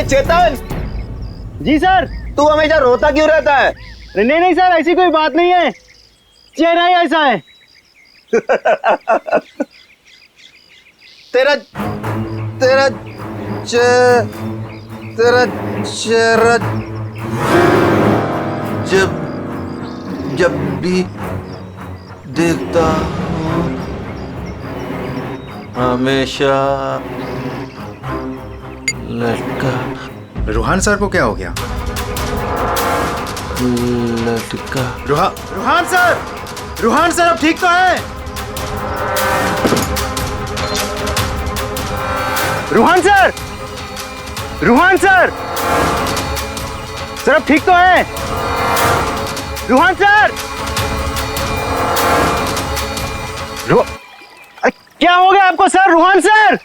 चेतन। जी sir. तू हमेशा रोता क्यों रहता है? नहीं नहीं सर, ऐसी कोई बात नहीं है, चेहरा ही ऐसा है। तेरा तेरा तेरा चेहरा जब जब भी देखता हूँ हमेशा लटका। रूहान सर को क्या हो गया? लटका। रूहान सर अब ठीक तो है? रूहान सर सर अब ठीक तो है? रूहान सर क्या हो गया आपको सर? रूहान सर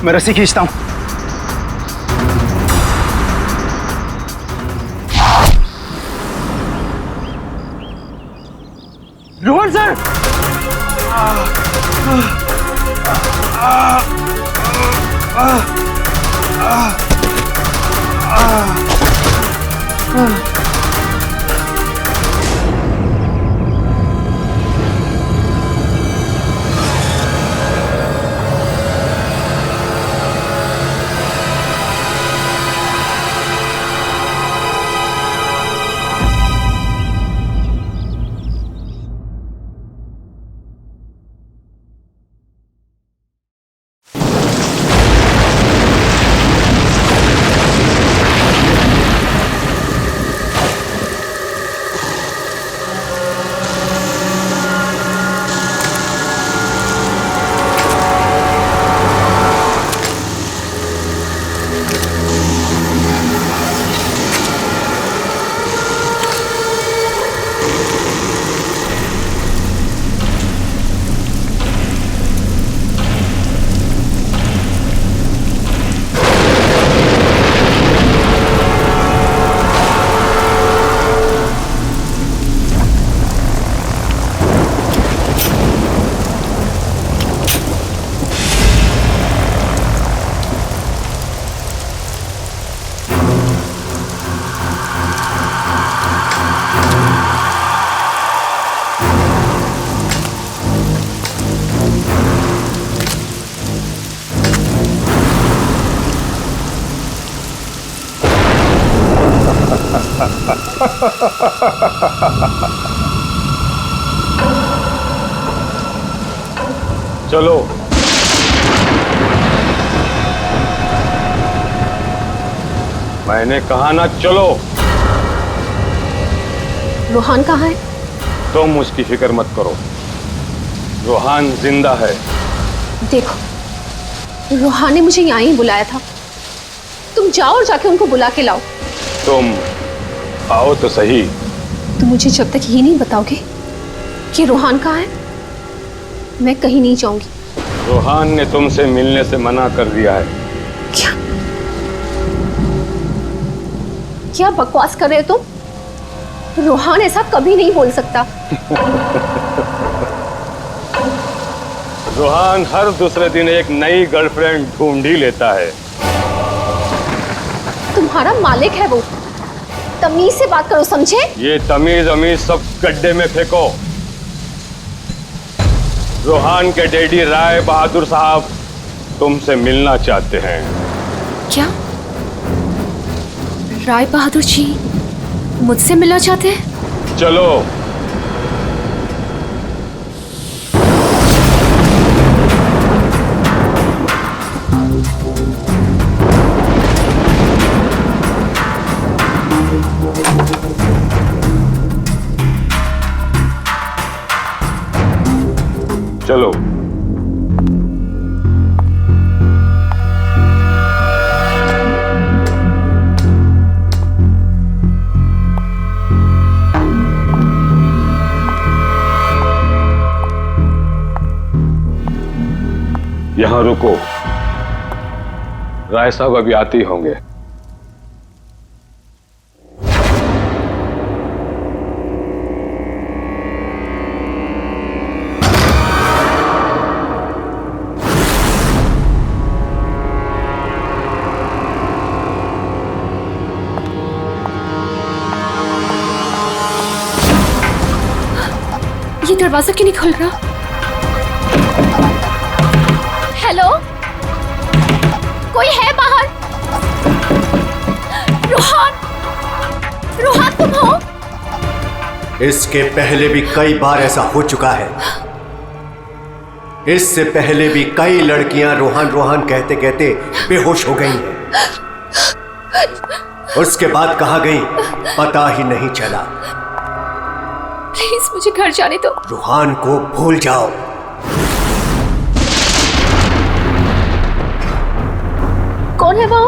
मैं रस्सी खींचता हूं। रोहन सर चलो मैंने कहा ना चलो। रूहान कहाँ है? तुम उसकी फिक्र मत करो, रूहान जिंदा है। देखो रूहान ने मुझे यहाँ ही बुलाया था, तुम जाओ और जाके उनको बुला के लाओ। तुम आओ तो सही। तुम मुझे जब तक ये नहीं बताओगे कि रूहान कहाँ है, मैं कहीं नहीं जाऊंगी। रूहान ने तुमसे मिलने से मना कर दिया है। क्या क्या बकवास कर रहे हो तुम? रूहान ऐसा कभी नहीं बोल सकता। रूहान हर दूसरे दिन एक नई गर्लफ्रेंड ढूंढ ही लेता है। तुम्हारा मालिक है वो, तमीज से बात करो, समझे? ये तमीज अमीज सब गड्ढे में फेंको। रूहान के डैडी राय बहादुर साहब तुमसे मिलना चाहते हैं। क्या राय बहादुर जी मुझसे मिलना चाहते हैं? चलो चलो। यहां रुको, राय साहब अभी आते ही होंगे। दरवाजा क्यों नहीं खुल रहा? हेलो, कोई है बाहर? रोहान, रोहान तुम हो? इसके पहले भी कई बार ऐसा हो चुका है। इससे पहले भी कई लड़कियां रोहान रोहान कहते कहते बेहोश हो गई हैं। उसके बाद कहाँ गई पता ही नहीं चला। प्लीज मुझे घर जाने दो। रोहान को भूल जाओ। कौन है वो?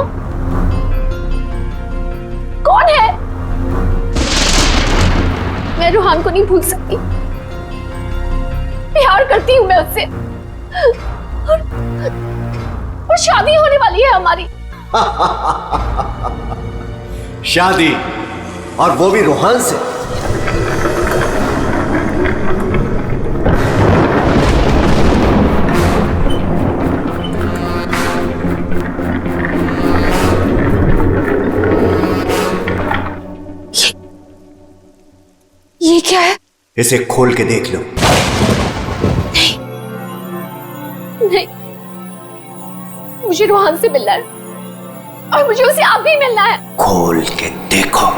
कौन है? मैं रोहान को नहीं भूल सकती। प्यार करती हूं मैं उससे, और शादी होने वाली है हमारी। शादी, और वो भी रोहान से। ये क्या है? इसे खोल के देख लो। नहीं, मुझे रोहान से मिलना है, और मुझे उसे अब भी मिलना है। खोल के देखो।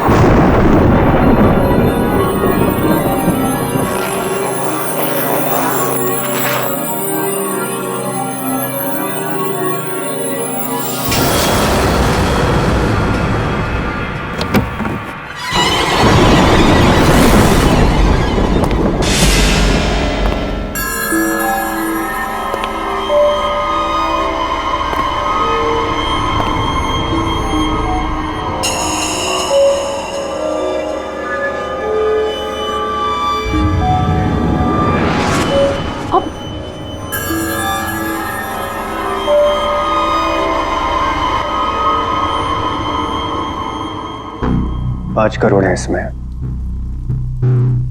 $5 करोड़ है इसमें।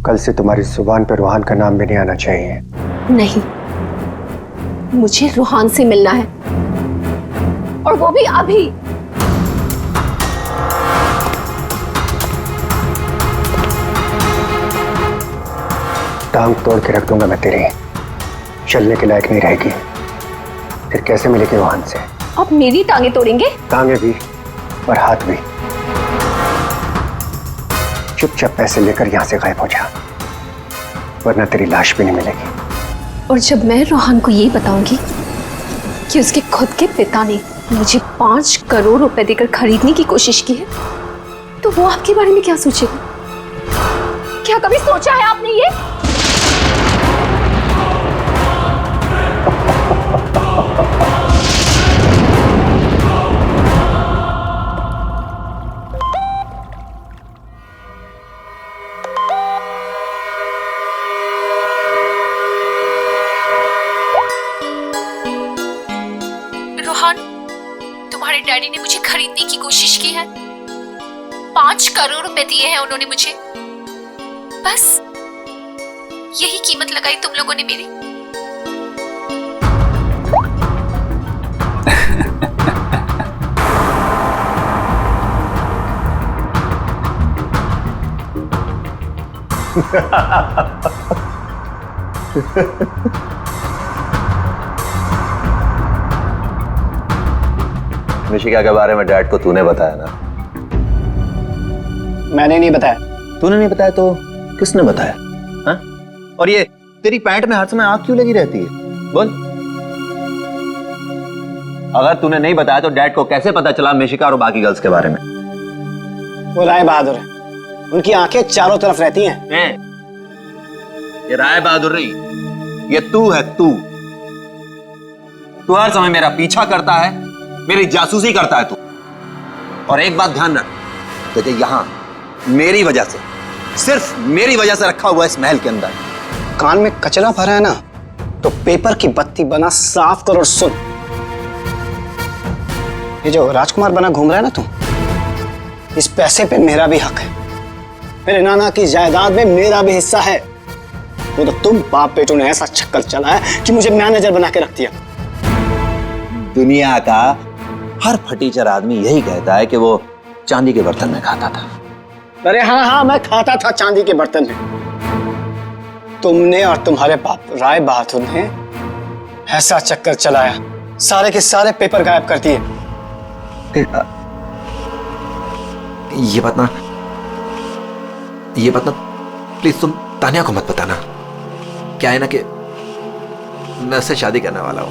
कल से तुम्हारी जुबान पे रोहान का नाम भी नहीं आना चाहिए। नहीं, मुझे रोहान से मिलना है, और वो भी अभी। टांग तोड़ के रख दूंगा मैं तेरी, चलने के लायक नहीं रहेगी। फिर कैसे मिलेगी रोहान से? अब मेरी टांगे तोड़ेंगे? टांगे भी और हाथ भी। चुपचाप पैसे लेकर यहां से गायब हो जा, वरना तेरी लाश भी नहीं मिलेगी। और जब मैं रोहान को ये बताऊंगी कि उसके खुद के पिता ने मुझे 5 करोड़ रुपए देकर खरीदने की कोशिश की है, तो वो आपके बारे में क्या सोचेगा? क्या कभी सोचा है आपने ये? रोहान, तुम्हारे डैडी ने मुझे खरीदने की कोशिश की है। 5 करोड़ रुपए दिए हैं उन्होंने मुझे। बस यही कीमत लगाई तुम लोगों ने मेरी। मिशिका के बारे में डैड को तूने बताया ना? मैंने नहीं बताया। तूने नहीं बताया तो किसने बताया? हाँ? और ये तेरी पैंट में हर समय आग क्यों लगी रहती है? बोल। अगर तूने नहीं बताया तो डैड को कैसे पता चला मिशिका और बाकी गर्ल्स के बारे में? वो राय बहादुर है, उनकी आंखें चारों तरफ रहती हैं। ये राय बहादुर नहीं, ये तू है। तू हर समय मेरा पीछा करता है, मेरी जासूसी करता है तू। और एक बात ध्यान रख, तुझे यहां मेरी वजह से, सिर्फ मेरी वजह से रखा हुआ इस महल के अंदर। कान में कचरा भरा है ना, तो पेपर की बत्ती बना साफ कर और सुन। ये जो राजकुमार बना घूम रहा है ना तू, इस पैसे पे मेरा भी हक है। मेरे नाना की जायदाद में मेरा भी हिस्सा है। वो तो तुम बाप बेटों ने ऐसा चक्कर चला है कि मुझे मैनेजर बना के रख दिया। दुनिया का हर फटीचर आदमी यही कहता है कि वो चांदी के बर्तन में खाता था। अरे हाँ हाँ, मैं खाता था चांदी के बर्तन में। तुमने और तुम्हारे बाप राय बहादुर ने ऐसा चक्कर चलाया, सारे के सारे पेपर गायब कर दिए। ये बात ना प्लीज तुम तानिया को मत बताना। क्या है ना कि मैं उससे शादी करने वाला हूं।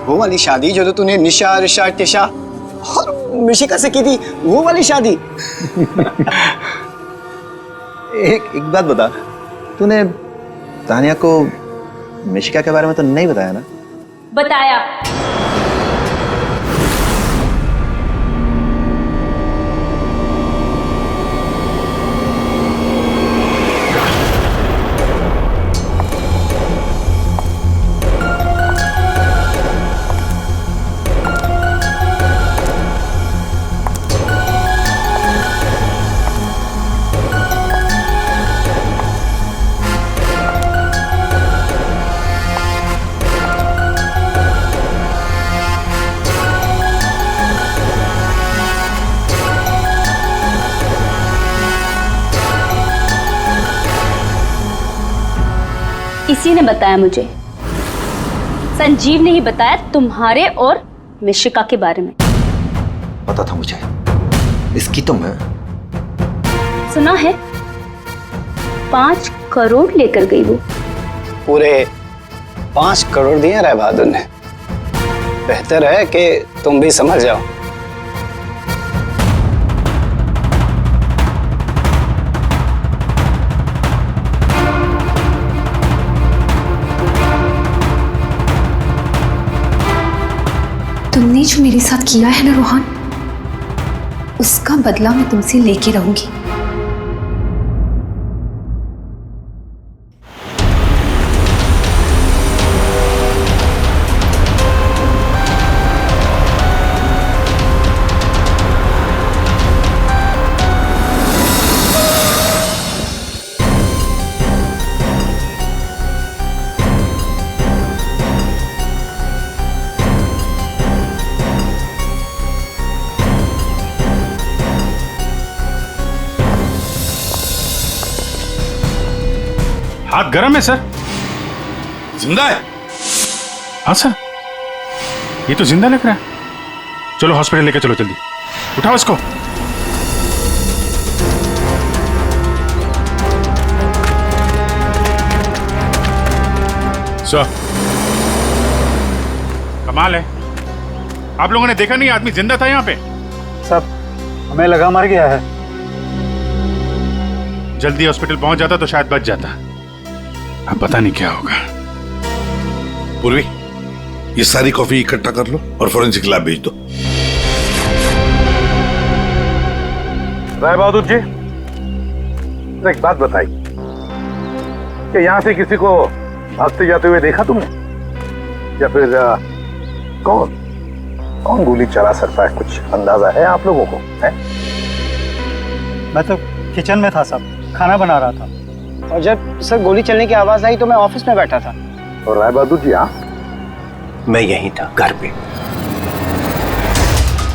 वो वाली शादी जो तो तूने निशा, ऋषा, टिशा और मिशिका से की थी, वो वाली शादी। एक बात बता, तूने तानिया को मिशिका के बारे में तो नहीं बताया ना? बताया। इसी ने बताया मुझे। संजीव ने ही बताया तुम्हारे और मिशिका के बारे में। पता था मुझे, इसकी तो मैं सुना है 5 करोड़ लेकर गई वो। पूरे 5 करोड़ दिए राय बहादुर ने। बेहतर है कि तुम भी समझ जाओ। तुमने जो मेरे साथ किया है ना रोहन, उसका बदला मैं तुमसे लेके रहूंगी। हाथ गर्म है सर। जिंदा है? हाँ सर, ये तो जिंदा लग रहा है। चलो हॉस्पिटल लेके चलो, जल्दी उठाओ इसको। सर कमाल है, आप लोगों ने देखा नहीं आदमी जिंदा था यहाँ पे? सब हमें लगा मर गया है। जल्दी हॉस्पिटल पहुंच जाता तो शायद बच जाता। अब पता नहीं क्या होगा। पूर्वी, ये सारी कॉफी इकट्ठा कर लो और फोरेंसिक लैब भेज दो। राय बहादुर जी, एक बात बताई कि यहां से किसी को भागते जाते हुए देखा तुमने, या फिर कौन गोली चला सकता है? कुछ अंदाजा है आप लोगों को? है? मैं तो किचन में था साहब, खाना बना रहा था। और जब सर गोली चलने की आवाज आई तो मैं ऑफिस में बैठा था। और राय बहादुर जी आप? मैं यहीं था, घर पे।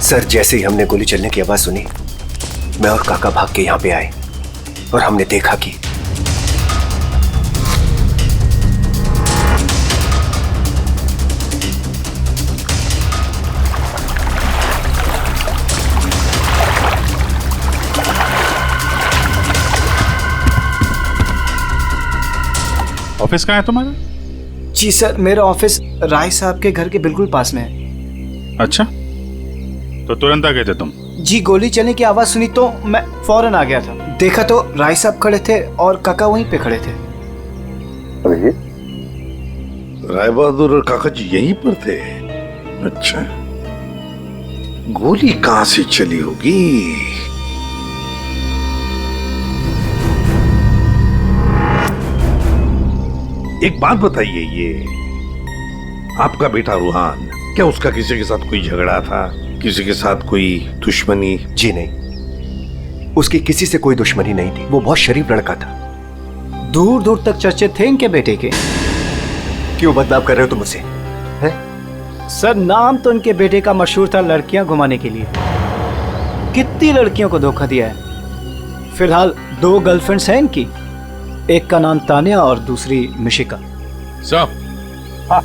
सर जैसे ही हमने गोली चलने की आवाज सुनी, मैं और काका भाग के यहाँ पे आए और हमने देखा कि ऑफिस कहाँ है तुम्हारा? जी सर, मेरा ऑफिस राय साहब के घर के बिल्कुल पास में है। अच्छा, तो तुरंत आ गए थे तुम? जी, गोली चलने की आवाज सुनी तो मैं फौरन आ गया था। देखा तो राय साहब खड़े थे और काका वहीं पे खड़े थे। अरे राय बहादुर और काका जी यहीं पर थे? अच्छा, गोली कहां से चली होगी? एक बात बताइए, ये आपका बेटा रूहान, क्या उसका किसी के साथ कोई झगड़ा था? किसी के साथ कोई दुश्मनी? जी नहीं, उसकी किसी से कोई दुश्मनी नहीं थी। वो बहुत शरीफ लड़का था। दूर दूर तक चर्चे थे इनके बेटे के। क्यों बदनाम कर रहे हो तुम उसे? सर नाम तो इनके बेटे का मशहूर था लड़कियां घुमाने के लिए। कितनी लड़कियों को धोखा दिया है। फिलहाल 2 गर्लफ्रेंड्स हैं इनकी, एक का नाम तानिया और दूसरी मिशिका। साहब, हाँ,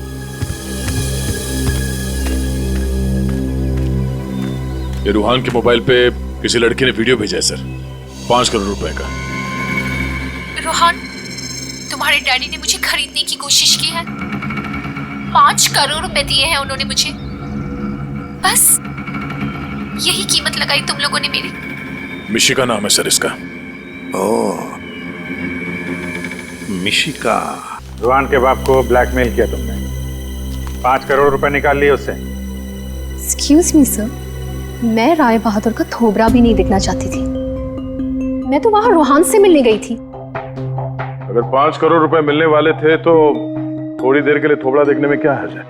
ये रूहान के मोबाइल पे किसी लड़की ने वीडियो भेजा है सर, 5 करोड़ रुपए का। रोहन, तुम्हारे डैडी ने मुझे खरीदने की कोशिश की है। 5 करोड़ रुपए दिए हैं उन्होंने मुझे। बस यही कीमत लगाई तुम लोगों ने मेरी। मिशिका नाम है सर इसका। ओह, मिशिका। रुहान के बाप को ब्लैकमेल किया तुमने, 5 करोड़ रुपए निकाल लिए उससे। एक्सक्यूज मी सर, मैं राय बहादुर का थोबरा भी नहीं देखना चाहती थी। मैं तो वहां रोहान से मिलने गई थी। अगर 5 करोड़ रुपए मिलने वाले थे तो थोड़ी देर के लिए थोबड़ा देखने में क्या हर्ज है?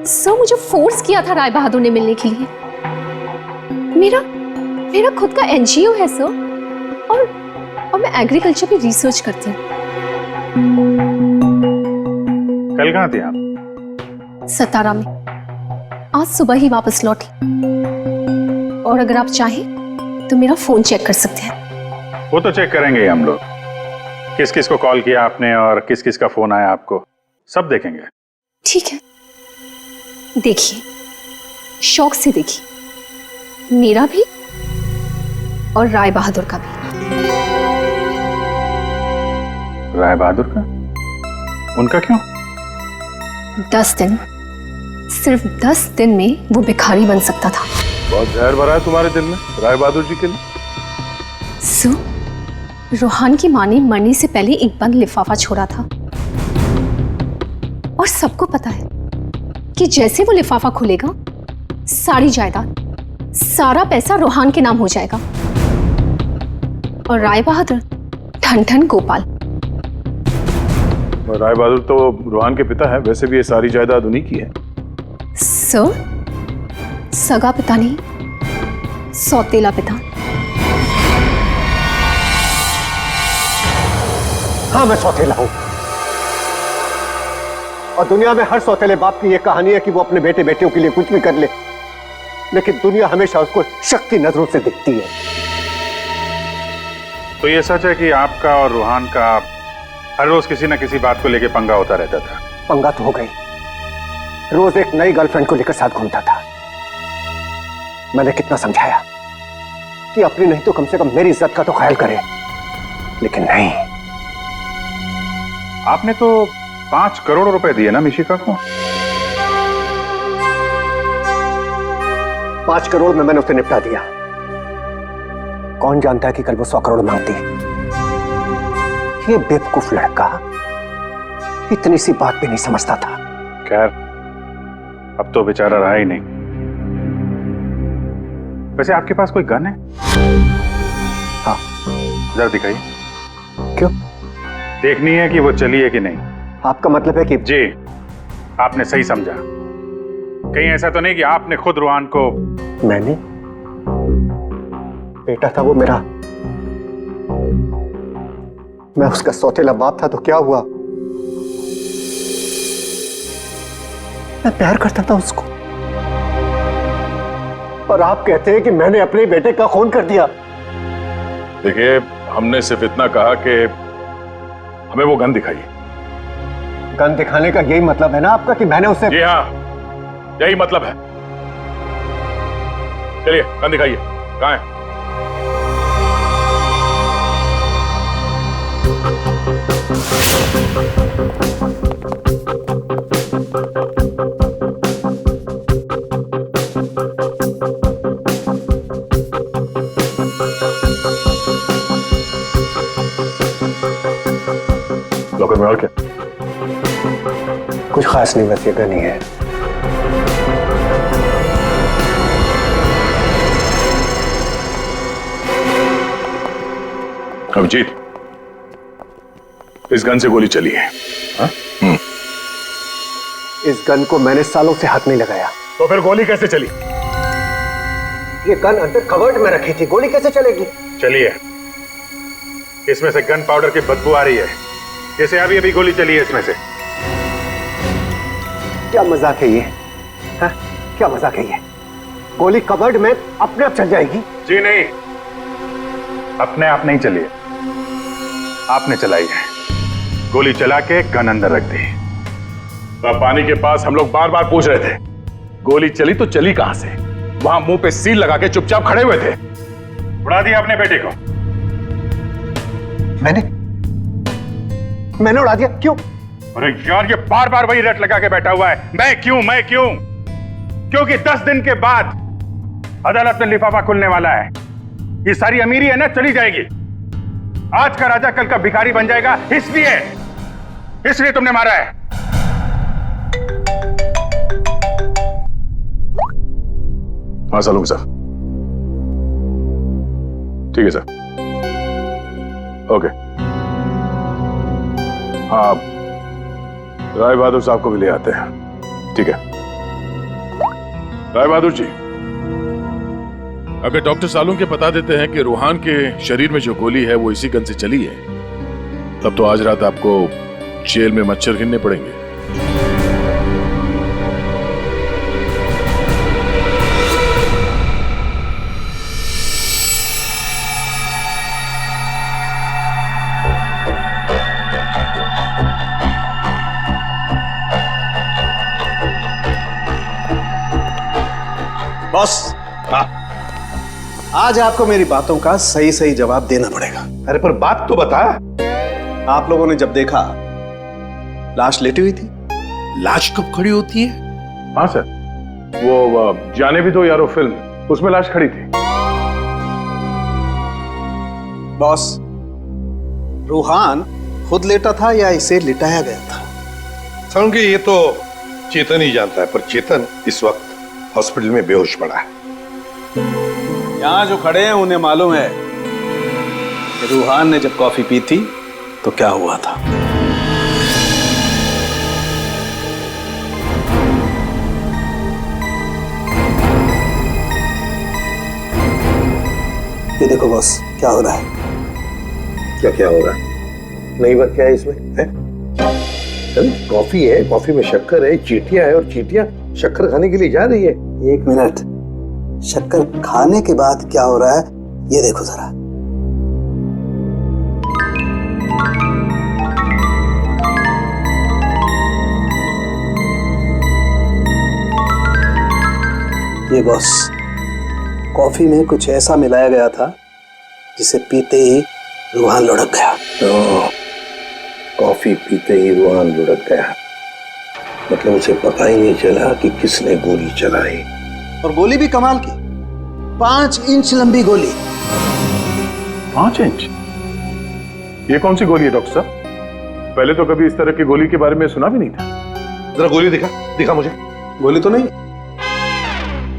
सर, मुझे फोर्स किया था राय बहादुर ने मिलने के लिए। मेरा खुद का एनजीओ है सर, और मैं एग्रीकल्चर पे रिसर्च करती हूँ। कल कहाँ थे आप? सतारा में। आज सुबह ही वापस लौटी। और अगर आप चाहें तो मेरा फोन चेक कर सकते हैं। वो तो चेक करेंगे ही हम लोग, किस किस को कॉल किया आपने और किस किस का फोन आया आपको, सब देखेंगे। ठीक है, देखिए, शौक से देखिए, मेरा भी और राय बहादुर का भी। राय बहादुर का? उनका क्यों? 10 दिन, सिर्फ 10 दिन में वो भिखारी बन सकता था। बहुत जहर भरा है तुम्हारे दिल में राय बहादुर जी के लिए। सो, रोहान की मां ने मरने से पहले एक बंद लिफाफा छोड़ा था, और सबको पता है कि जैसे वो लिफाफा खुलेगा, सारी जायदाद, सारा पैसा रोहान के नाम हो जाएगा। और राय बहादुर ठन ठन गोपाल। राय बहादुर तो रोहान के पिता है, वैसे भी ये सारी जायदाद उन्हीं की है। सर, सगा पिता नहीं, सौतेला पिता। हाँ, मैं सौतेला हूं, और दुनिया में हर सौतेले बाप की यह कहानी है कि वो अपने बेटे बेटियों के लिए कुछ भी कर ले, लेकिन दुनिया हमेशा उसको शक की नजरों से दिखती है। तो ये सच है कि आपका और रूहान का हर रोज किसी न किसी बात को लेकर पंगा होता रहता था? पंगा तो हो गई, रोज एक नई गर्लफ्रेंड को लेकर साथ घूमता था। मैंने कितना समझाया कि अपनी नहीं तो कम से कम मेरी इज्जत का तो ख्याल करे, लेकिन नहीं। आपने तो 5 करोड़ रुपए दिए ना मिशिका को? 5 करोड़ में मैंने उसे निपटा दिया। कौन जानता है कि कल वो 100 करोड़ मांगती। ये बेवकूफ लड़का इतनी सी बात भी नहीं समझता था। खैर, अब तो बेचारा रहा ही नहीं। वैसे आपके पास कोई गन है? हाँ। जरा दिखाइए। क्यों? देखनी है कि वो चली है कि नहीं। आपका मतलब है कि? जी, आपने सही समझा। कहीं ऐसा तो नहीं कि आपने खुद रूहान को? मैंने? बेटा था वो मेरा, मैं उसका सौतेला बाप था, तो क्या हुआ? मैं प्यार करता था उसको, और आप कहते हैं कि मैंने अपने बेटे का खून कर दिया। देखिए, हमने सिर्फ इतना कहा कि हमें वो गन दिखाइए। गन दिखाने का यही मतलब है ना आपका कि मैंने उसे? जी हाँ, यही मतलब है। चलिए, गन दिखाइए। कहाँ है? लॉकर में और क्या? कुछ खास नहीं, बस ये गन ही है। अभिजीत, इस गन से गोली चली है। हाँ? इस गन को मैंने सालों से हाथ नहीं लगाया। तो फिर गोली कैसे चली? ये गन अंदर कवर्ड में रखी थी, गोली कैसे चलेगी? चलिए, इसमें से गन पाउडर की बदबू आ रही है, जैसे अभी अभी गोली चली है इसमें से। क्या मजाक है ये? हाँ? क्या मजाक है ये? गोली कवर्ड में अपने आप चल जाएगी? जी नहीं, अपने आप नहीं चली है, आपने चलाई है। गोली चला के गन अंदर रख दी। पानी के पास हम लोग बार बार पूछ रहे थे, गोली चली तो चली कहां से? वहां मुंह पे सील लगा के चुपचाप खड़े हुए थे। उड़ा दिया अपने बेटे को। मैंने उड़ा दिया? क्यों? अरे यार, ये बार बार वही रट लगा के बैठा हुआ है, मैं क्यों मैं क्यों? क्योंकि 10 दिन के बाद अदालत में लिफाफा खुलने वाला है। ये सारी अमीरी है ना, चली जाएगी। आज का राजा कल का भिखारी बन जाएगा, इसलिए तुमने मारा है। हाँ सलूंगा सर। ठीक है सर, ओके। हाँ, राय बहादुर साहब को भी ले आते हैं। ठीक है राय बहादुर जी, अगर डॉक्टर सालून के बता देते हैं कि रूहान के शरीर में जो गोली है वो इसी गन से चली है, तब तो आज रात आपको जेल में मच्छर गिनने पड़ेंगे। बॉस, आज आपको मेरी बातों का सही सही जवाब देना पड़ेगा। अरे पर बात तो बता। आप लोगों ने जब देखा लाश लेटी हुई थी। लाश कब खड़ी होती है? हाँ सर, वो जाने भी दो यारो फिल्म, उसमें लाश खड़ी थी। बॉस, रूहान खुद लेटा था या इसे लिटाया गया था? समझ ये तो चेतन ही जानता है, पर चेतन इस वक्त हॉस्पिटल में बेहोश पड़ा है। यहां जो खड़े हैं उन्हें मालूम है कि रूहान ने जब कॉफी पी थी तो क्या हुआ था। ये देखो बॉस, क्या हो रहा है? क्या हो रहा है? नई बात क्या है इसमें? कॉफी है, कॉफी में शक्कर है, चींटियां है, और चींटियां शक्कर खाने के लिए जा रही है। एक मिनट, शक्कर खाने के बाद क्या हो रहा है ये देखो जरा। ये बॉस, कॉफी में कुछ ऐसा मिलाया गया था जिसे पीते ही रूहान लुढ़क गया। तो कॉफी पीते ही रूहान लुढ़क गया, मतलब उसे पता ही नहीं चला कि किसने गोली चलाई। और गोली भी कमाल की, 5 इंच लंबी गोली। 5 इंच? ये कौन सी गोली है डॉक्टर साहब? पहले तो कभी इस तरह की गोली के बारे में सुना भी नहीं था। जरा गोली दिखा मुझे। गोली तो नहीं?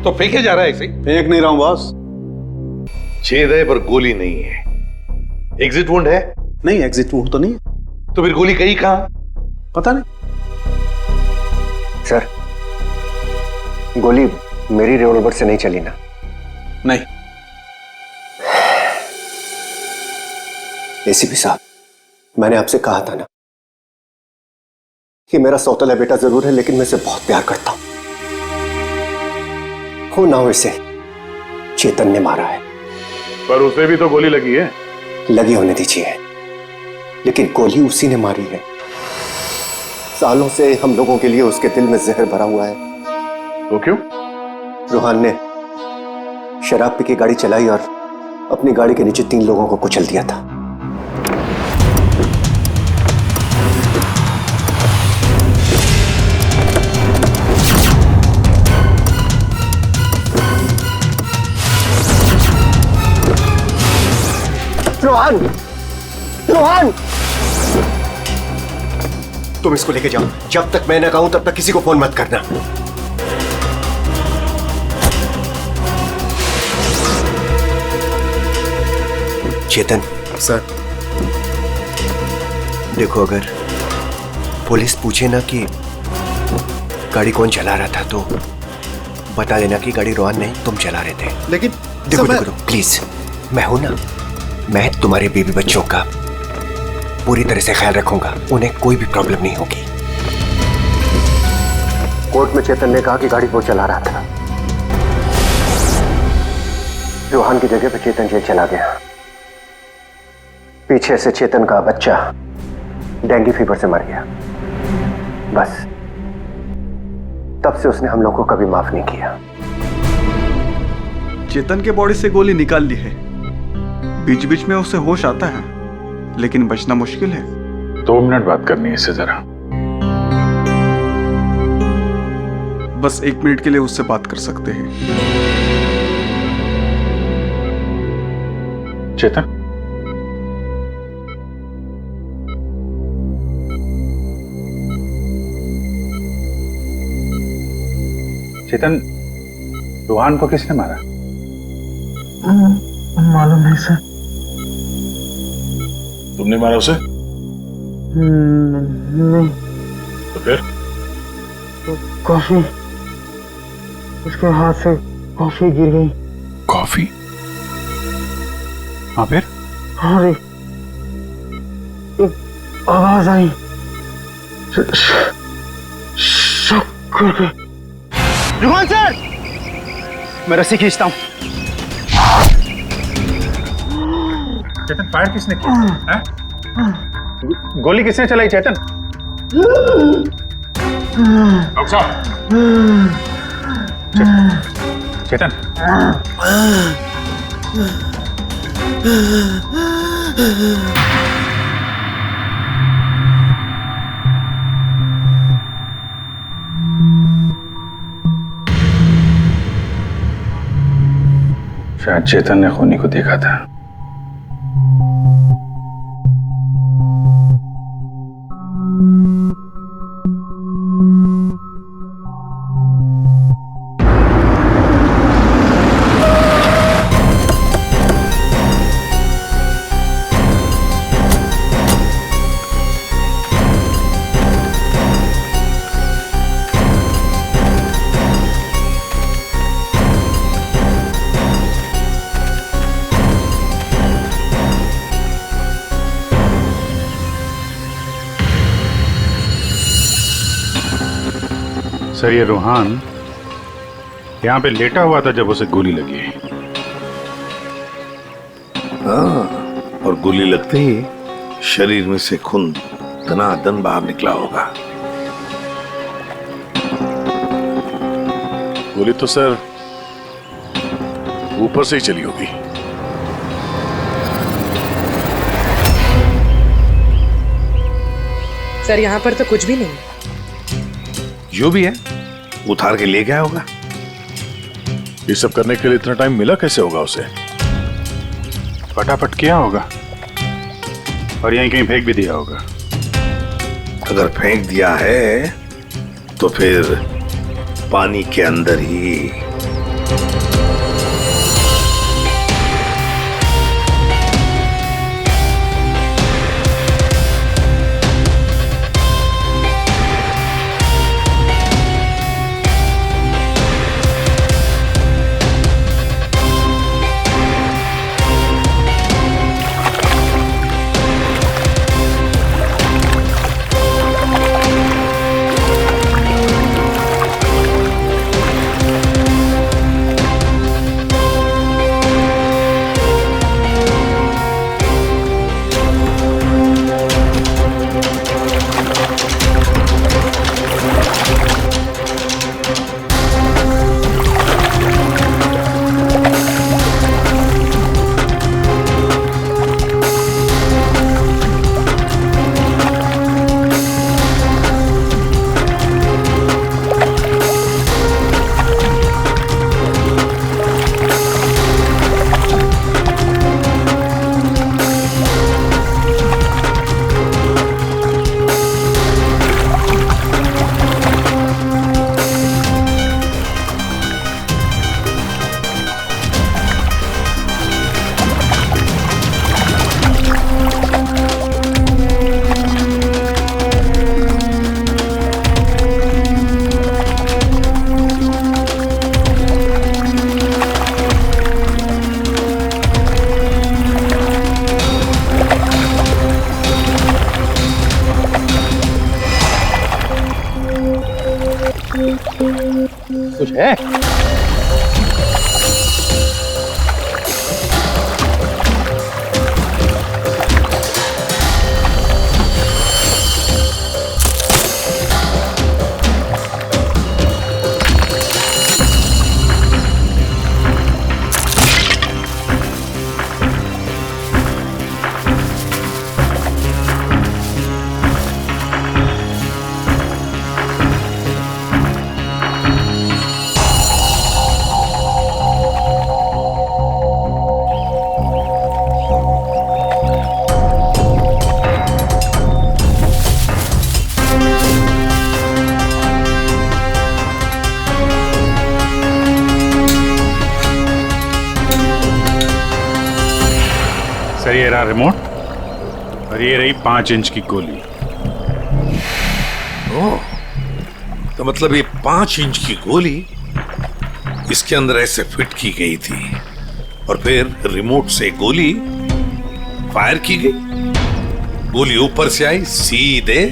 तो फेंके जा रहा है ऐसे? फेंक नहीं रहा हूं बॉस। छेद है पर गोली नहीं है। एग्जिट वुंड है? नहीं, एग्जिट वुंड तो नहीं है। तो फिर गोली कहीं कहां? पता नहीं सर, गोली मेरी रिवॉल्वर से नहीं चली ना? नहीं। एसीपी साहब, मैंने आपसे कहा था ना कि मेरा सौतेला बेटा जरूर है, लेकिन मैं इसे बहुत प्यार करता हूं। हो ना हो इसे चेतन ने मारा है। पर उसे भी तो गोली लगी है। लगी होने दीजिए, लेकिन गोली उसी ने मारी है। सालों से हम लोगों के लिए उसके दिल में जहर भरा हुआ है। वो क्यों? रूहान ने शराब पी के गाड़ी चलाई और अपनी गाड़ी के नीचे 3 लोगों को कुचल दिया था। रोहन, रोहन, तुम इसको लेके जाओ। जब तक मैं ना कहूं तब तक किसी को फोन मत करना। चेतन सर, देखो अगर पुलिस पूछे ना कि गाड़ी कौन चला रहा था तो बता देना कि गाड़ी रोहन नहीं तुम चला रहे थे। लेकिन देखो प्लीज, मैं हूं ना, मैं तुम्हारे बेबी बच्चों का पूरी तरह से ख्याल रखूंगा, उन्हें कोई भी प्रॉब्लम नहीं होगी। कोर्ट में चेतन ने कहा कि गाड़ी वो चला रहा था। रोहन की जगह पे चेतन जेल चला गया। पीछे से चेतन का बच्चा डेंगू फीवर से मर गया। बस तब से उसने हम लोग को कभी माफ नहीं किया। चेतन के बॉडी से गोली निकाल ली है, बीच बीच में उसे होश आता है, लेकिन बचना मुश्किल है। 2 मिनट बात करनी है इससे जरा। बस 1 मिनट के लिए उससे बात कर सकते हैं। चेतन, चेतन, रोहन को किसने मारा? मालूम नहीं सर। तुमने मारा उसे? नहीं। तो फिर? कॉफी, उसके हाथ से कॉफी गिर गई। कॉफी? हाँ फिर? अरे एक आवाज आई, शक करके। रोहन सर, मैं रस्सी खींचता हूँ। चेतन, फायर किसने किया? है? गोली किसने चलाई चेतन? डॉक्टर साहब, चेतन, शायद चेतन ने खूनी को देखा था। सर, ये रोहन यहाँ पे लेटा हुआ था जब उसे गोली लगी। हाँ, और गोली लगते ही शरीर में से खून दनादन बाहर निकला होगा। गोली तो सर ऊपर से ही चली होगी। सर, यहाँ पर तो कुछ भी नहीं। जो भी है उतार के ले गया होगा। ये सब करने के लिए इतना टाइम मिला कैसे होगा उसे? फटाफट किया होगा और यहीं कहीं फेंक भी दिया होगा। अगर फेंक दिया है तो फिर पानी के अंदर ही। कुछ है? ये रहा रिमोट और ये रही 5 इंच की गोली। ओह, तो मतलब ये 5 इंच की गोली इसके अंदर ऐसे फिट की गई थी और फिर रिमोट से गोली फायर की गई। गोली ऊपर से आई सीधे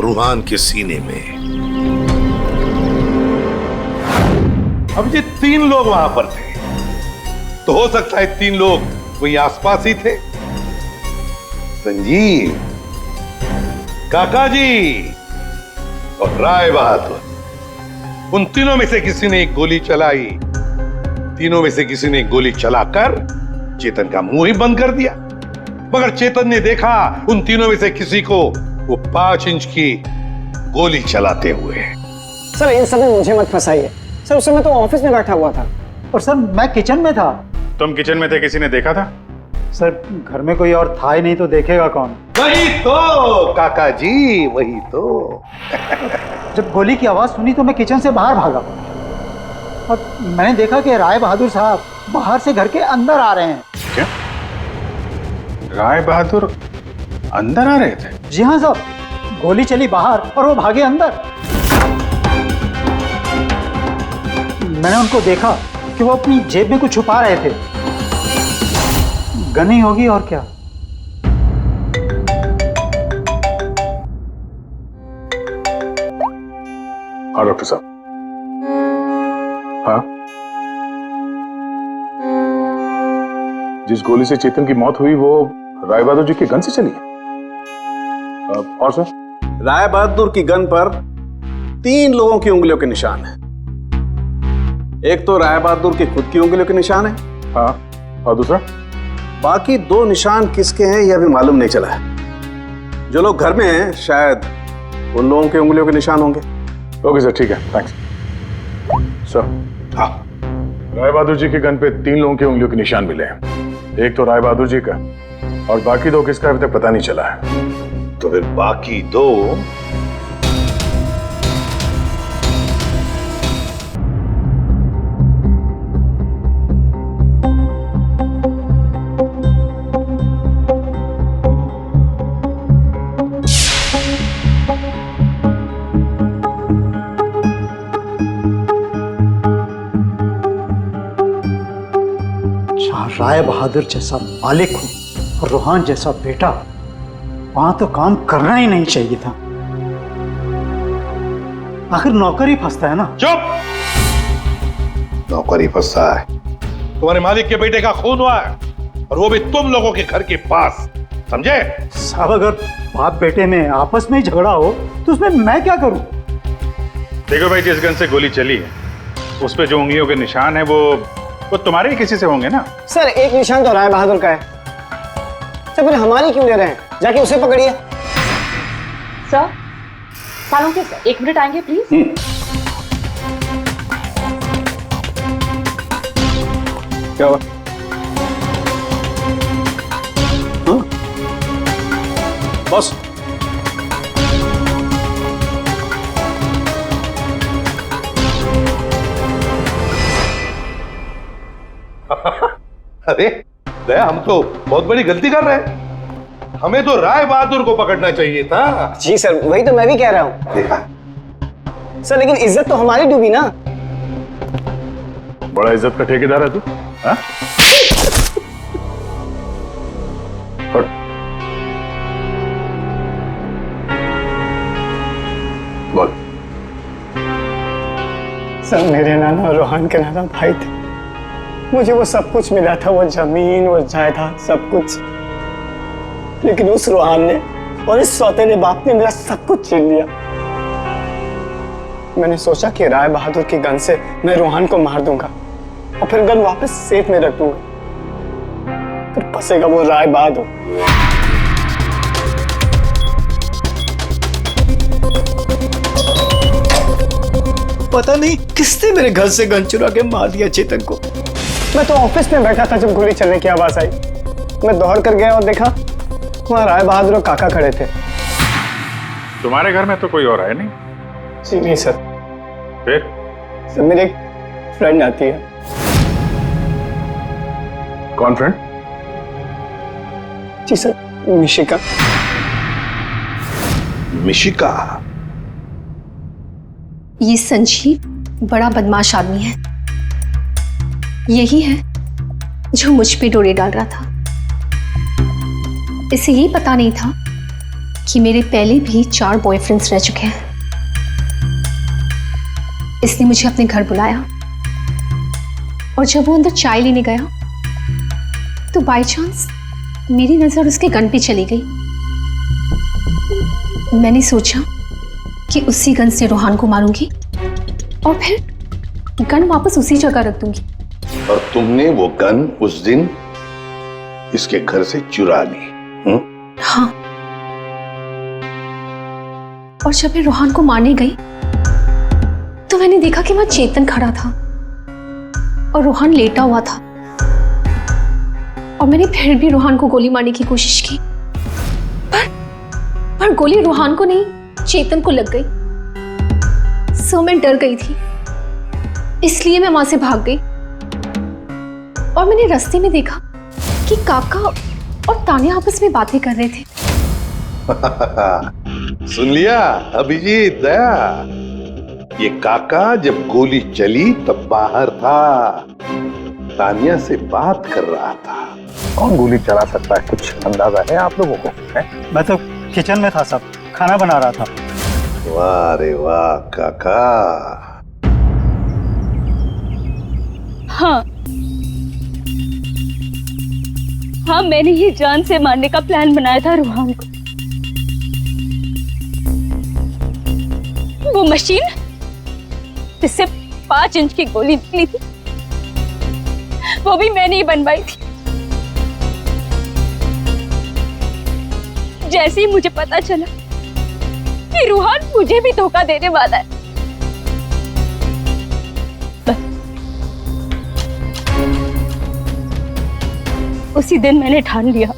रूहान के सीने में। अब ये 3 लोग वहां पर थे, तो हो सकता है 3 लोग वही आसपास ही थे। संजीव, काका जी और राय बहादुर, उन तीनों में से किसी ने एक गोली चलाई। तीनों में से किसी ने एक गोली चलाकर चेतन का मुंह ही बंद कर दिया, मगर चेतन ने देखा उन तीनों में से किसी को वो 5 इंच की गोली चलाते हुए। सर इन सब में मुझे मत फंसाइए सर, उस समय तो ऑफिस में बैठा हुआ था। और सर मैं किचन में था। तुम किचन में थे, किसी ने देखा था? सर घर में कोई और था ही नहीं, तो देखेगा कौन? वही तो काका जी, वही तो। जब गोली की आवाज सुनी तो मैं किचन से बाहर भागा और मैंने देखा कि राय बहादुर साहब बाहर से घर के अंदर आ रहे हैं। क्या? राय बहादुर अंदर आ रहे थे? जी हाँ साहब, गोली चली बाहर और वो भागे अंदर। मैंने उनको देखा कि वो अपनी जेब में कुछ छुपा रहे थे। गन ही होगी और क्या। हाँ डॉक्टर साहब। हाँ, जिस गोली से चेतन की मौत हुई वो राय बहादुर जी की गन से चली है। और सर? राय बहादुर की गन पर 3 लोगों की उंगलियों के निशान है। एक तो राय बहादुर की खुद की उंगलियों के निशान है। हाँ, और दूसरा? बाकी 2 निशान किसके हैं यह अभी मालूम नहीं चला है। जो लोग घर में हैं शायद उन लोगों की उंगलियों के निशान होंगे। ओके सर, ठीक है, थैंक्स सर। हाँ, राय बहादुर जी की गन पे 3 लोगों की उंगलियों के निशान मिले हैं। एक तो राय बहादुर जी का और बाकी 2 किसका अभी तक पता नहीं चला है। तो फिर बाकी 2 राय बहादुर जैसा मालिक हो और रूहान जैसा बेटा, वहां तो काम करना ही नहीं चाहिए था। आखिर नौकर ही फंसता है ना। चुप! नौकर ही फंसा है। तुम्हारे मालिक के बेटे का खून हुआ है और वो भी तुम लोगों के घर के पास, समझे? साहब अगर बाप बेटे में आपस में ही झगड़ा हो तो उसमें मैं क्या करूं? देखो भाई, जिस गन से गोली चली है उस पे जो उंगलियों के निशान है वो तुम्हारे ही किसी से होंगे ना। सर एक निशान तो राय बहादुर का है। सर फिर हमारी क्यों ले रहे हैं? जाके उसे पकड़िए। सर सालों के सर 1 मिनट आएंगे प्लीज। क्या हुआ? बॉस, अरे दया, हम तो बहुत बड़ी गलती कर रहे हैं। हमें तो राय बहादुर को पकड़ना चाहिए था। जी सर, वही तो मैं भी कह रहा हूँ। देखा सर लेकिन इज्जत तो हमारी डूबी ना। बड़ा इज्जत का ठेकेदार है तू। हाँ? बोल। सर मेरे नाना रोहन के नाना भाई थे। मुझे वो सब कुछ मिला था, वो जमीन, वो जायदाद, सब कुछ। लेकिन उस रोहन ने और इस सौतेले बाप ने मेरा सब कुछ छीन लिया। मैंने सोचा कि राय बहादुर की गन से मैं रोहन को मार दूंगा और फिर गन वापस सेफ में रख दूंगा। फिर फंसेगा वो राय बहादुर। पता नहीं किसने मेरे घर से गन चुरा के मार दिया चेतन को। मैं तो ऑफिस में बैठा था जब गोली चलने की आवाज आई। मैं दौड़ कर गया और देखा वहां राय बहादुर और काका खड़े थे। तुम्हारे घर में तो कोई और है नहीं? जी नहीं सर। फिर? सर मेरी एक फ्रेंड आती है। कौन फ्रेंड? जी सर, मिशिका। मिशिका? ये संजीव बड़ा बदमाश आदमी है। यही है जो मुझ पे डोरे डाल रहा था। इसे ये पता नहीं था कि मेरे पहले भी 4 बॉयफ्रेंड्स रह चुके हैं। इसने मुझे अपने घर बुलाया और जब वो अंदर चाय लेने गया तो बाय चांस मेरी नजर उसके गन पे चली गई। मैंने सोचा कि उसी गन से रोहान को मारूंगी और फिर गन वापस उसी जगह रख दूंगी। और तुमने वो गन उस दिन इसके घर से चुरा ली? हाँ। और जब मैं रोहान को मारने गई तो मैंने देखा कि वहां चेतन खड़ा था और रोहान लेटा हुआ था। और मैंने फिर भी रोहान को गोली मारने की कोशिश की, पर गोली रोहान को नहीं, चेतन को लग गई। सो मैं डर गई थी, इसलिए मैं वहां से भाग गई। और मैंने रास्ते में देखा कि काका और तान्या आपस में बातें कर रहे थे। सुन लिया अभिजीत, दया? ये काका जब गोली चली तब बाहर था, तान्या से बात कर रहा था। कौन गोली चला सकता है, कुछ अंदाजा है आप लोगों को? मैं तो किचन में था साहब, खाना बना रहा था। वाह रे वाह काका। हाँ, मैंने ही जान से मारने का प्लान बनाया था रोहान को। वो मशीन जिससे 5 इंच की गोली निकली थी, वो भी मैंने ही बनवाई थी। जैसे ही मुझे पता चला कि रोहान मुझे भी धोखा देने वाला है, उसी दिन मैंने ठान लिया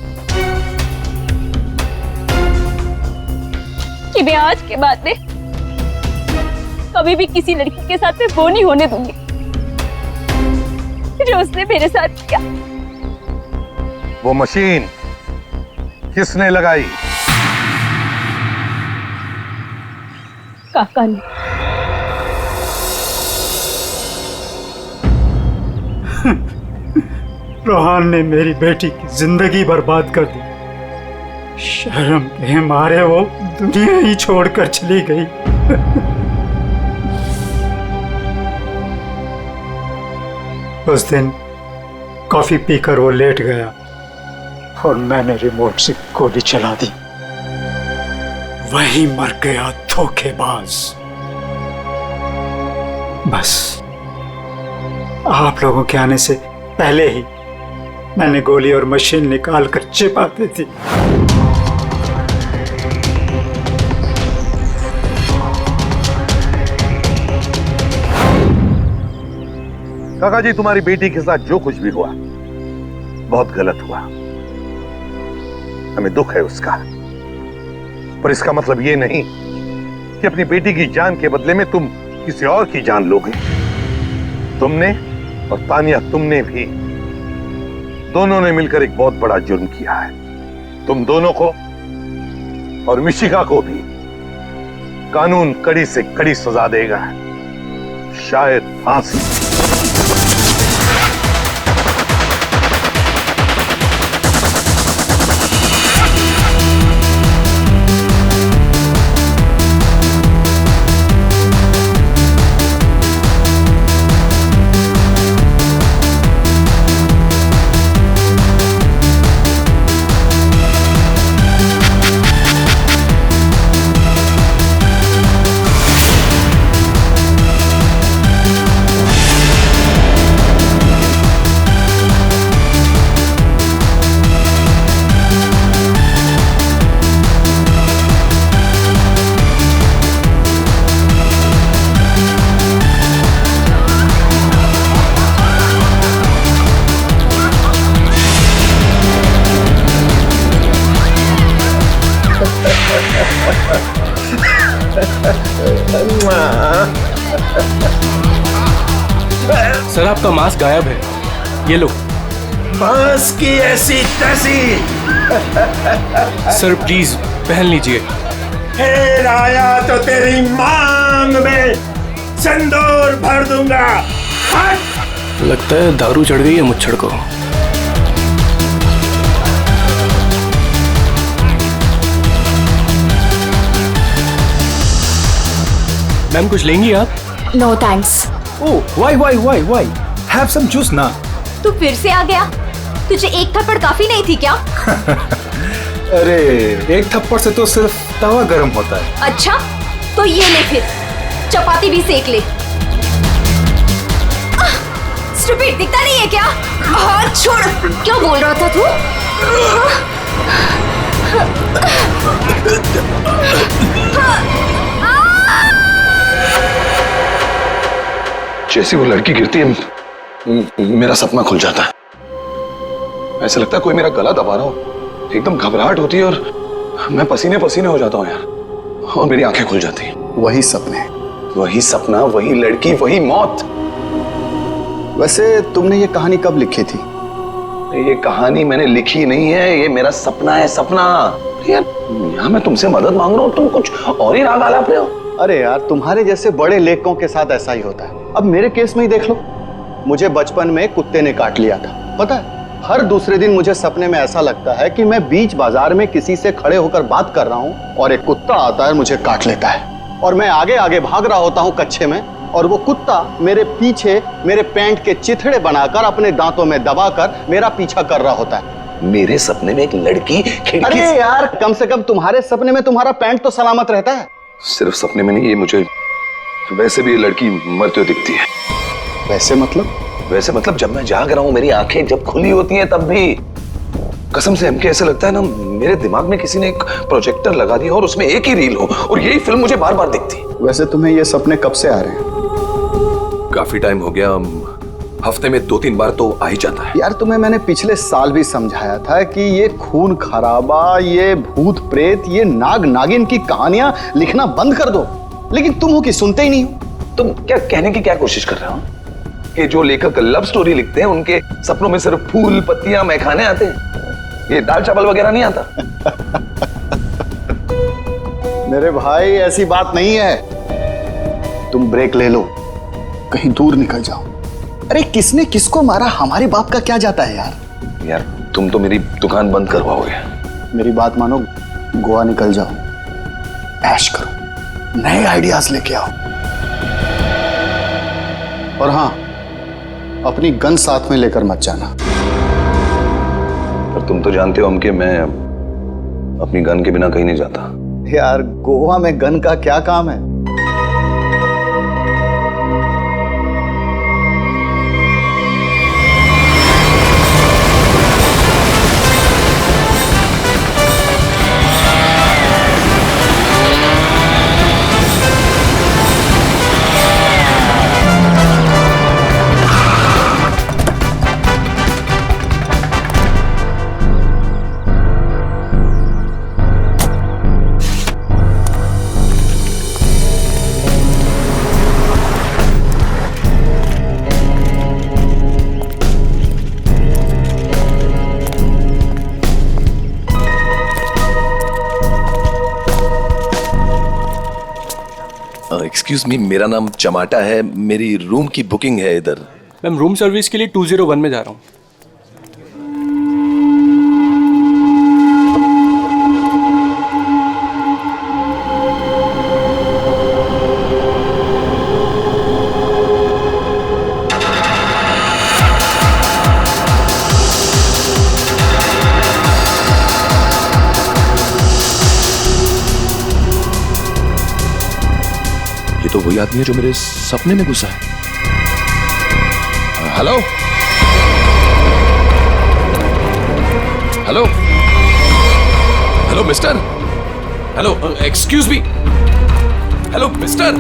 कि मैं आज के बाद में कभी भी किसी लड़की के साथ में वो नहीं होने दूंगी जो उसने मेरे साथ किया। वो मशीन किसने लगाई? काका ने। रोहान ने मेरी बेटी की जिंदगी बर्बाद कर दी। शर्म के मारे वो दुनिया ही छोड़कर चली गई। उस दिन कॉफी पीकर वो लेट गया और मैंने रिमोट से गोली चला दी। वही मर गया धोखेबाज। बस आप लोगों के आने से पहले ही मैंने गोली और मशीन निकाल कर छिपा दी थी। काका जी, तुम्हारी बेटी के साथ जो कुछ भी हुआ बहुत गलत हुआ। हमें दुख है उसका, पर इसका मतलब ये नहीं कि अपनी बेटी की जान के बदले में तुम किसी और की जान लोगे। तुमने और तानिया, तुमने भी, दोनों ने मिलकर एक बहुत बड़ा जुर्म किया है। तुम दोनों को और मिशिका को भी कानून कड़ी से कड़ी सजा देगा, शायद फांसी। सर, आपका मास्क गायब है। ये लो। बस की ऐसी तैसी। सर प्लीज पहन लीजिए। फिर आया तो तेरी मांग में सिंदूर भर दूंगा। हट! लगता है दारू चढ़ गई है मुच्छड़ को। मैम कुछ लेंगी आप? No thanks. Oh why have some juice ना। तू फिर से आ गया? तुझे एक थप्पड़ काफी नहीं थी क्या? अरे एक थप्पड़ से तो सिर्फ तवा गर्म होता है। अच्छा तो ये ले फिर, चपाती भी सेक ले। स्टूपिड, दिखता नहीं है क्या? हाथ छोड़। क्या बोल रहा था तू? जैसी वो लड़की गिरती है मेरा सपना खुल जाता है। ऐसा लगता है कोई मेरा गला दबा रहा हो। एकदम घबराहट होती है और मैं पसीने पसीने हो जाता हूँ यार, और मेरी आंखें खुल जाती हैं। वही सपने, वही सपना, वही लड़की, वही मौत। वैसे तुमने ये कहानी कब लिखी थी? ये कहानी मैंने लिखी नहीं है, ये मेरा सपना है, सपना। यार यहाँ मैं तुमसे मदद मांग रहा हूँ, तुम कुछ और ही राग आलाप रहे हो। अरे यार तुम्हारे जैसे बड़े लेखकों के साथ ऐसा ही होता है। अब मेरे केस में ही देख लो, मुझे बचपन में कुत्ते ने काट लिया था। पता है, हर दूसरे दिन मुझे सपने में ऐसा लगता है कि मैं बीच बाजार में किसी से खड़े होकर बात कर रहा हूँ और एक कुत्ता आता है, मुझे काट लेता है और मैं आगे आगे भाग रहा होता हूँ कच्चे में, और वो कुत्ता मेरे पीछे मेरे पैंट के चिथड़े बनाकर अपने दांतों में दबाकर मेरा पीछा कर रहा होता है। मेरे सपने में एक लड़की खिड़की। अरे यार कम से कम तुम्हारे सपने में तुम्हारा पैंट तो सलामत रहता है। सिर्फ सपने में नहीं, ये मुझे वैसे भी ये लड़की मरते हुए दिखती है। वैसे मतलब? वैसे मतलब जब मैं जाग रहा हूँ, मेरी आंखें जब खुली होती हैं तब भी कसम से हमके ऐसे लगता है ना, मेरे दिमाग में किसी ने एक प्रोजेक्टर लगा दिया और उसमें एक ही रील हो और यही फिल्म मुझे बार बार दिखती। वैसे तुम्हें ये सपने कब से आ रहे हैं? काफी टाइम हो गया, हफ्ते में 2-3 बार तो आ ही जाता है। यार तुम्हें मैंने पिछले साल भी समझाया था कि ये खून खराबा, ये भूत प्रेत, ये नाग नागिन की कहानियां लिखना बंद कर दो, लेकिन तुम हो कि सुनते ही नहीं हो। तुम क्या कहने की क्या कोशिश कर रहे हो कि जो लेखक लव स्टोरी लिखते हैं उनके सपनों में सिर्फ फूल पत्तियां मैखाने आते हैं, ये दाल चावल वगैरह नहीं आता? मेरे भाई ऐसी बात नहीं है। तुम ब्रेक ले लो, कहीं दूर निकल जाओ। अरे किसने किसको मारा हमारे बाप का क्या जाता है यार। यार तुम तो मेरी दुकान बंद करवाओगे। मेरी बात मानो, गोवा निकल जाओ, ऐश करो, नए आइडियाज लेके आओ। और हाँ, अपनी गन साथ में लेकर मत जाना। पर तुम तो जानते हो हम कि मैं अपनी गन के बिना कहीं नहीं जाता। यार गोवा में गन का क्या काम है? एक्सक्यूज मी, मेरा नाम चमाटा है, मेरी रूम की बुकिंग है इधर। मैम रूम सर्विस के लिए 201 में जा रहा हूँ। ये तो वही आदमी है जो मेरे सपने में घुसा है। Hello hello hello mister, hello excuse me, hello mister.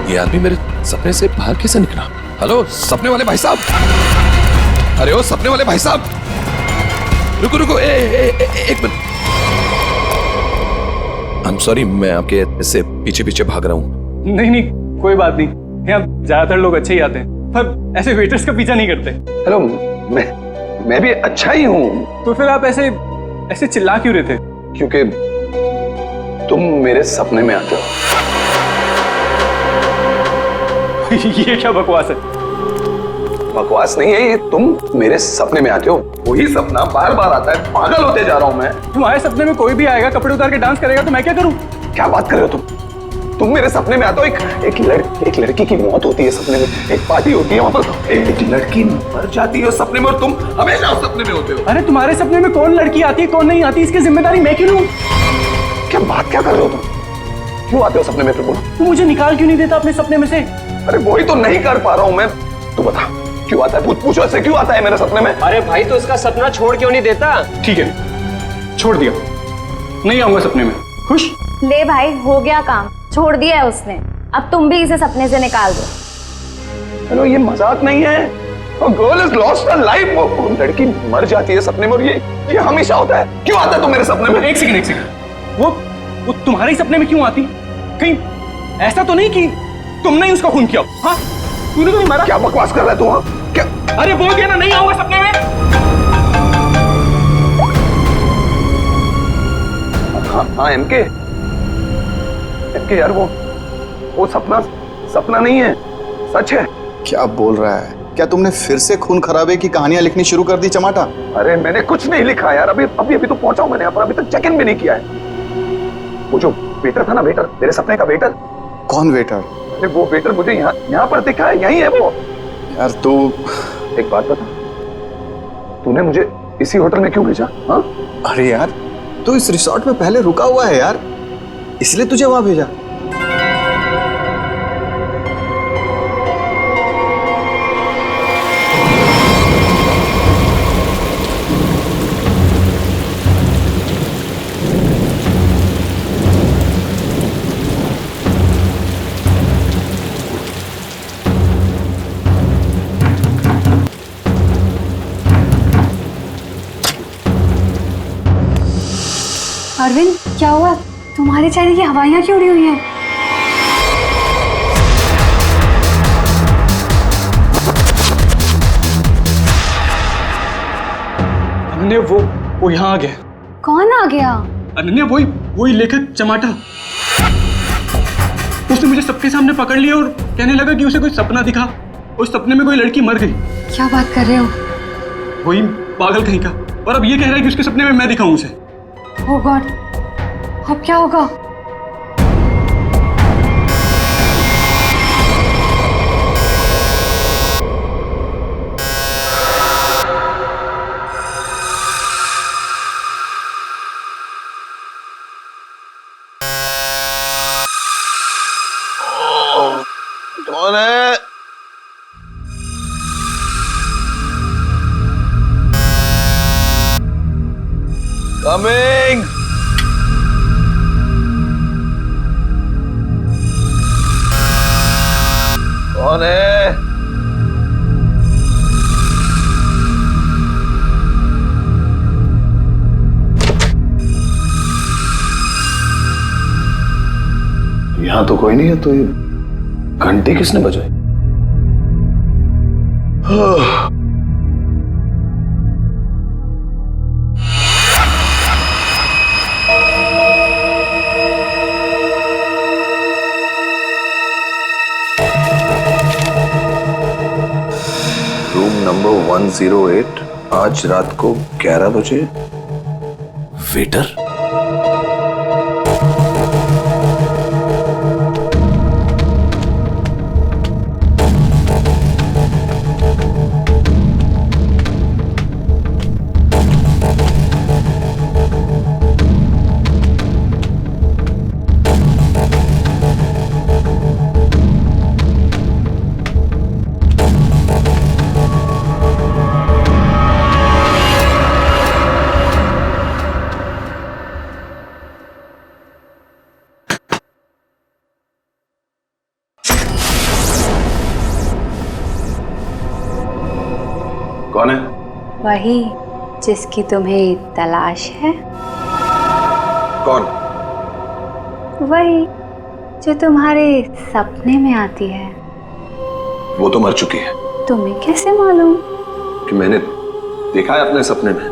ये आदमी मेरे सपने से बाहर कैसे निकला? हेलो सपने वाले भाई साहब, अरे ओ सपने वाले भाई साहब, रुको रुको, एक मिनट। I'm sorry, मैं आपके से पीछे पीछे भाग रहा हूं। नहीं नहीं, कोई बात नहीं, यहाँ ज्यादातर लोग अच्छे ही आते हैं, पर ऐसे वेटर्स का पीछा नहीं करते। हेलो, मैं भी अच्छा ही हूँ। तो फिर आप ऐसे चिल्ला क्यों रहे थे? क्योंकि तुम मेरे सपने में आते हो। ये क्या बकवास है? बकवास नहीं है ये, तुम मेरे सपने में आते हो, वही सपना बार बार आता है, पागल होते जा रहा हूं मैं। तुम्हारे सपने में कोई भी आएगा, कपड़े उतार के डांस करेगा, तो मैं क्या करूं? क्या बात कर रहे हो तुम मेरे सपने में आते हो, एक लड़की की मौत होती है सपने में, एक पार्टी होती है वहां पर, एक लड़की मर जाती है सपने में, और तुम हमेशा उस सपने में होते हो। अरे तुम्हारे सपने में कौन लड़की आती है कौन नहीं आती, इसकी जिम्मेदारी मैं क्यों लूं? क्या बात क्या कर रहे हो तुम? क्यों आते हो सपने में? फिर बोलो, तू मुझे निकाल क्यों नहीं देता अपने सपने में से? अरे वही तो नहीं कर पा रहा हूं मैं, तू बता क्यों आता है? पूछो ऐसे क्यों आता है मेरे सपने में? अरे भाई, तो उसका सपना छोड़ क्यों नहीं देता? ठीक है, छोड़ दिया, नहीं आऊंगा सपने में। खुश? ले भाई, हो गया काम, छोड़ दिया है उसने, अब तुम भी इसे सपने से निकाल दो। हेलो, ये मजाक नहीं है, girl is lost her life, वो लड़की मर जाती है सपने में, और ये हमेशा होता है। क्यों आता है तू मेरे सपने में? एक सेकंड, वो तुम्हारे सपने में क्यों आती? कहीं ऐसा तो नहीं कि तुमने ही उसका खून किया? हाँ, तूने तो नहीं मारा। क्या बकवास कर रहा है तू? हाँ क्या? अरे बोल दिया ना, नहीं आऊंगा सपने में। हाँ एमके यार, वो सपना नहीं है, सच है। क्या बोल रहा है? क्या तुमने फिर से खून खराबे की कहानियां लिखनी शुरू कर दी चमाटा? अरे मैंने कुछ नहीं लिखा यार, अभी तो पहुंचा हूं मैंने यहाँ पर, अभी तक चेक इन भी नहीं किया है। वो जो वेटर था ना, वेटर, तेरे सपने का वेटर। कौन वेटर? अरे वो वेटर मुझे यहाँ पर दिखा है, यही है वो। यार तू एक बात बता, तूने मुझे इसी होटल में क्यों भेजा? हाँ? अरे यार, तू इस रिसोर्ट में पहले रुका हुआ है यार, इसलिए तुझे वहां भेजा। अरविंद, क्या हुआ? तुम्हारे चेहरे की हवाइयां क्यों उड़ी हुई हैं? अनन्या, वो यहाँ आ गया। कौन आ गया? अनन्या, वही लेखक चमाटा। उसने मुझे सबके सामने पकड़ लिया और कहने लगा कि उसे कोई सपना दिखा, उस सपने में कोई लड़की मर गई। क्या बात कर रहे हो? वही पागल कहीं का, और अब ये कह रहा है कि उसके सपने में मैं दिखाऊं उसे। ओह गॉड, अब क्या होगा? कौन है? कमिंग। कौन है? यहां तो कोई नहीं है, तो ये घंटी किसने बजाई? रूम नंबर 108, आज रात को 11 बजे। वेटर? कौन है? वही जिसकी तुम्हें तलाश है। कौन? वही जो तुम्हारे सपने में आती है। वो तो मर चुकी है। तुम्हें कैसे मालूम? कि मैंने देखा है अपने सपने में।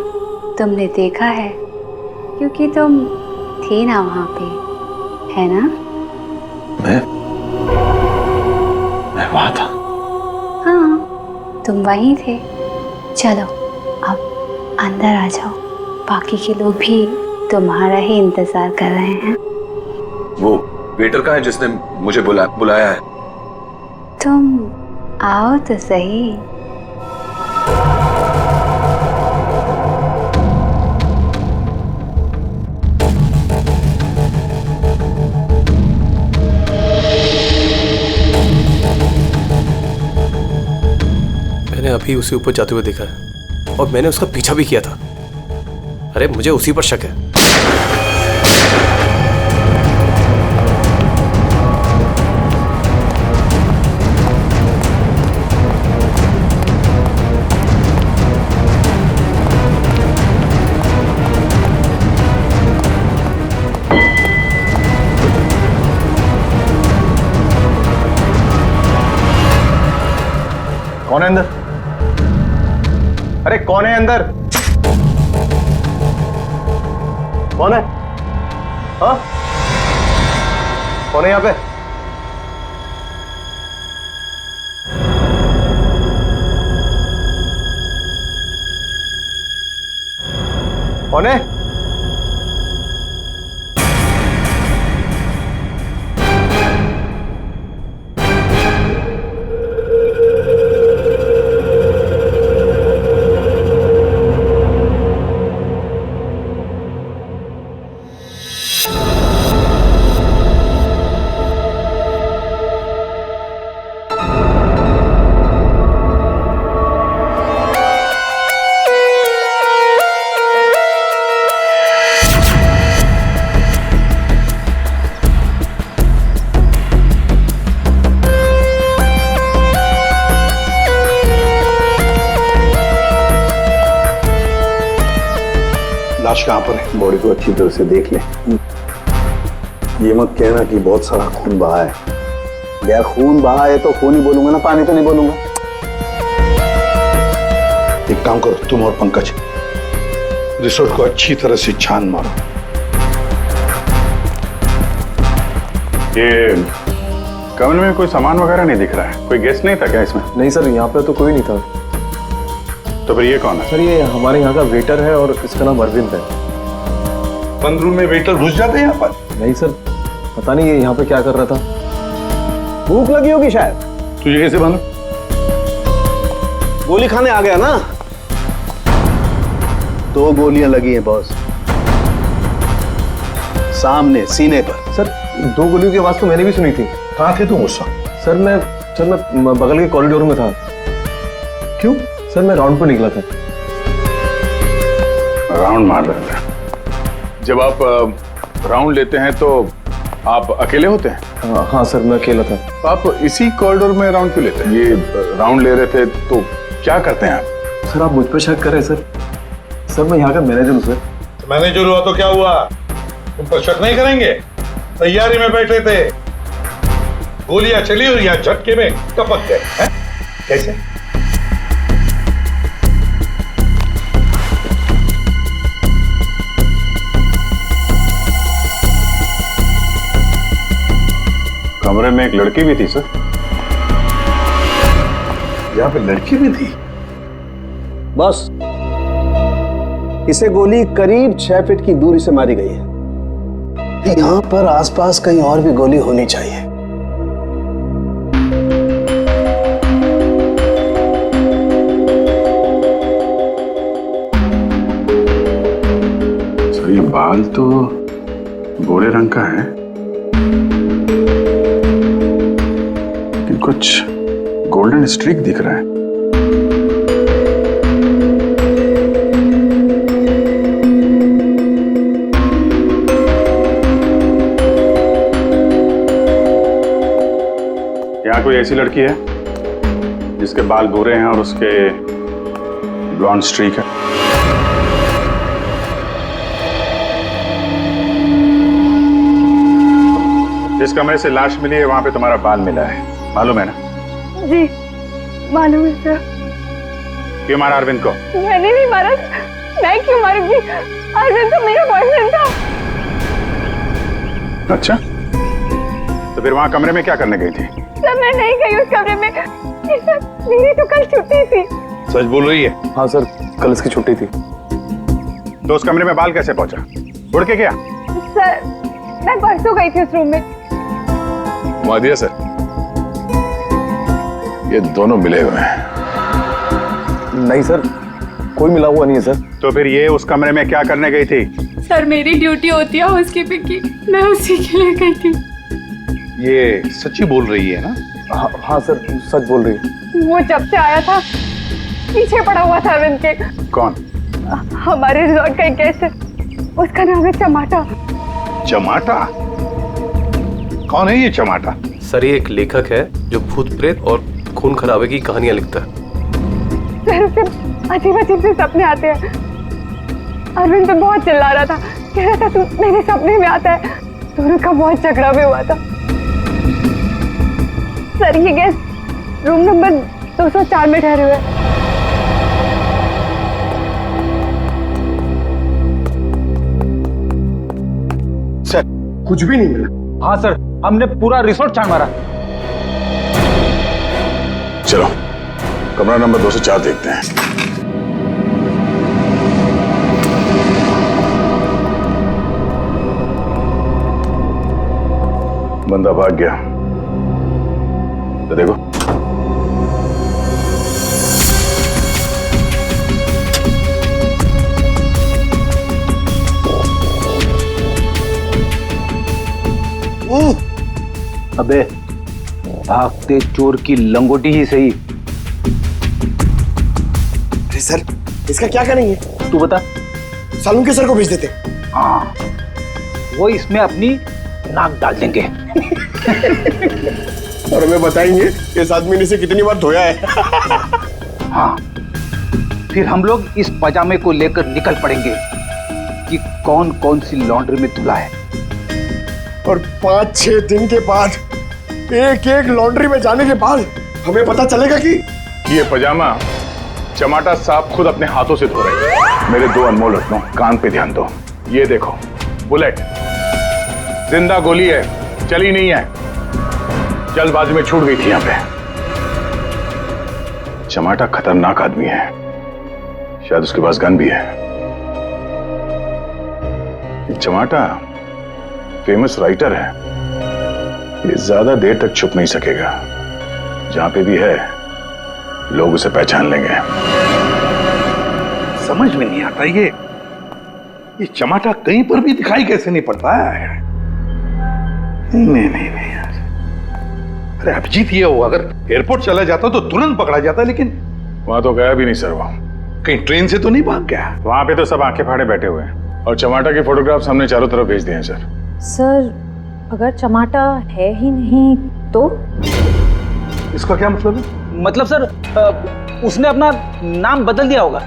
तुमने देखा है क्योंकि तुम थी ना वहां पे, है ना? मैं वहां था। हाँ, तुम वहीं थे। चलो अब अंदर आ जाओ, बाकी के लोग भी तुम्हारा ही इंतजार कर रहे हैं। वो वेटर का है जिसने मुझे बुलाया है। तुम आओ तो सही। मैंने अभी उसे ऊपर जाते हुए देखा है और मैंने उसका पीछा भी किया था। अरे मुझे उसी पर शक है। कौन है अंदर? अरे कौन है अंदर? कौन है? हाँ? कौन है यहाँ पे? कौन है? लाश कहाँ पर है? बॉडी को अच्छी तरह से देख ले। ये मत कहना कि बहुत सारा खून बहा है। यार खून बहा है तो खून ही बोलूंगा ना, पानी तो नहीं बोलूंगा। एक काम करो, तुम और पंकज रिसोर्ट को अच्छी तरह से छान मारो। ये कमरे में कोई सामान वगैरह नहीं दिख रहा है। कोई गेस्ट नहीं था क्या इसमें? नहीं सर, यहाँ पे तो कोई नहीं था। तो फिर ये कौन है? सर ये हमारे यहाँ का वेटर है और इसका नाम अरविंद है। बंद रूम में वेटर घुस जाते हैं यहाँ पर? नहीं सर, पता नहीं ये यहाँ पे क्या कर रहा था। भूख लगी होगी शायद। तुझे कैसे मालूम? गोली खाने आ गया ना। 2 गोलियां लगी हैं बॉस, सामने सीने पर। सर 2 गोलियों की आवाज तो मैंने भी सुनी थी। कहाँ थे तुम उस वक्त? सर मैं बगल के कॉरिडोर में था। क्यों? सर मैं राउंड पर निकला था। राउंड मार रहे थे? जब आप राउंड लेते हैं तो आप अकेले होते हैं? हाँ सर, मैं अकेला था। तो आप इसी कॉरिडोर में राउंड क्यों लेते हैं? ये राउंड ले रहे थे तो क्या करते हैं आप? सर आप मुझ पर शक कर रहे हैं सर। सर मैं यहाँ का मैनेजर हूँ सर। मैनेजर हुआ तो क्या हुआ? तुम पर शक नहीं करेंगे? तैयारी में बैठे थे, गोलियां चली और यहाँ झटके में टपक गए हैं? कैसे? कमरे में एक लड़की भी थी सर। यहाँ पे लड़की भी थी? बस इसे गोली करीब 6 फीट की दूरी से मारी गई है। यहाँ पर आसपास कहीं और भी गोली होनी चाहिए। सर ये बाल तो गोरे रंग का है, लेकिन कुछ गोल्डन स्ट्रीक दिख रहा है। यहाँ कोई ऐसी लड़की है जिसके बाल भूरे हैं और उसके ब्लॉन्ड स्ट्रीक है? जिस कमरे से लाश मिली है वहां पे तुम्हारा बाल मिला है, मालूम है ना? जी मालूम है सर। क्यों मारा अरविंद को? मैंने नहीं मारा। मैं क्यों मारूंगी? अरविंद तो मेरा बॉयफ्रेंड था। अच्छा, तो फिर वहां कमरे में क्या करने गई थी? सर मैं नहीं गई उस कमरे में। सर मेरी तो कल छुट्टी थी। सच बोल रही है? हाँ सर, कल इसकी छुट्टी थी। तो उस कमरे में बाल कैसे पहुंचा? उड़ के गया? सर मैं परसों गई थी उस रूम में। मुआदिया सर, ये दोनों मिले हुए हैं। नहीं सर, कोई मिला हुआ नहीं है सर। तो फिर ये उस कमरे में क्या करने गई थी? सर मेरी ड्यूटी होती है हाउसकीपिंग की, मैं उसी के लिए गई थी। ये सच्ची बोल रही है ना? हाँ सर, सच बोल रही है। वो जब से आया था पीछे पड़ा हुआ था अरविंद के। कौन? हमारे रिजॉर्ट का एक गेस्ट है, उसका नाम है चमाटा। चमाटा? कौन है ये चमाटा? सर ये एक लेखक है जो भूत प्रेत और खून खराबे की कहानियां लिखता है। सर उसे अजीब अजीब से सपने आते हैं। अरविंद तो बहुत चिल्ला रहा था, कह रहा था तू मेरे सपने में आता है। दोनों का बहुत झगड़ा भी हुआ था। सर ये गेस्ट रूम नंबर 204 में ठहरे हुए। सर कुछ भी नहीं मिला। हाँ सर, हमने पूरा रिसोर्ट छान मारा। चलो कमरा नंबर 204 देखते हैं। बंदा भाग गया, तो देखो। अबे भागते चोर की लंगोटी ही सही। अरे सर इसका क्या करेंगे? तू बता। सालून के सर को भेज देते। हाँ, वो इसमें अपनी नाक डाल देंगे। और हमें बताएंगे इस आदमी ने इसे कितनी बार धोया है। हाँ, फिर हम लोग इस पजामे को लेकर निकल पड़ेंगे कि कौन कौन सी लॉन्ड्री में धुला है। और 5-6 दिन के बाद एक एक लॉन्ड्री में जाने के बाद हमें पता चलेगा कि ये पजामा चमाटा साहब खुद अपने हाथों से धो रहे हैं। मेरे दो अनमोल रत्नों, कान पे ध्यान दो। ये देखो बुलेट, जिंदा गोली है, चली नहीं है, जल्दबाजी में छूट गई थी यहां पे। चमाटा खतरनाक आदमी है, शायद उसके पास गन भी है। चमाटा फेमस राइटर है, ये ज्यादा देर तक छुप नहीं सकेगा। जहां पे भी है लोग उसे पहचान लेंगे। समझ में नहीं आता ये चमाटा कहीं पर भी दिखाई कैसे नहीं पड़ता है। नहीं यार, अरे अभिजीत ये हो, अगर एयरपोर्ट चला जाता तो तुरंत पकड़ा जाता, लेकिन वहां तो गया भी नहीं सर। वो कहीं ट्रेन से तो नहीं भाग गया? वहां पे तो सब आंखें फाड़े बैठे हुए हैं और चमाटा के फोटोग्राफ्स हमने चारों तरफ भेज दिए हैं सर। सर अगर चमाटा है ही नहीं तो? इसका क्या मतलब है? मतलब सर उसने अपना नाम बदल दिया होगा।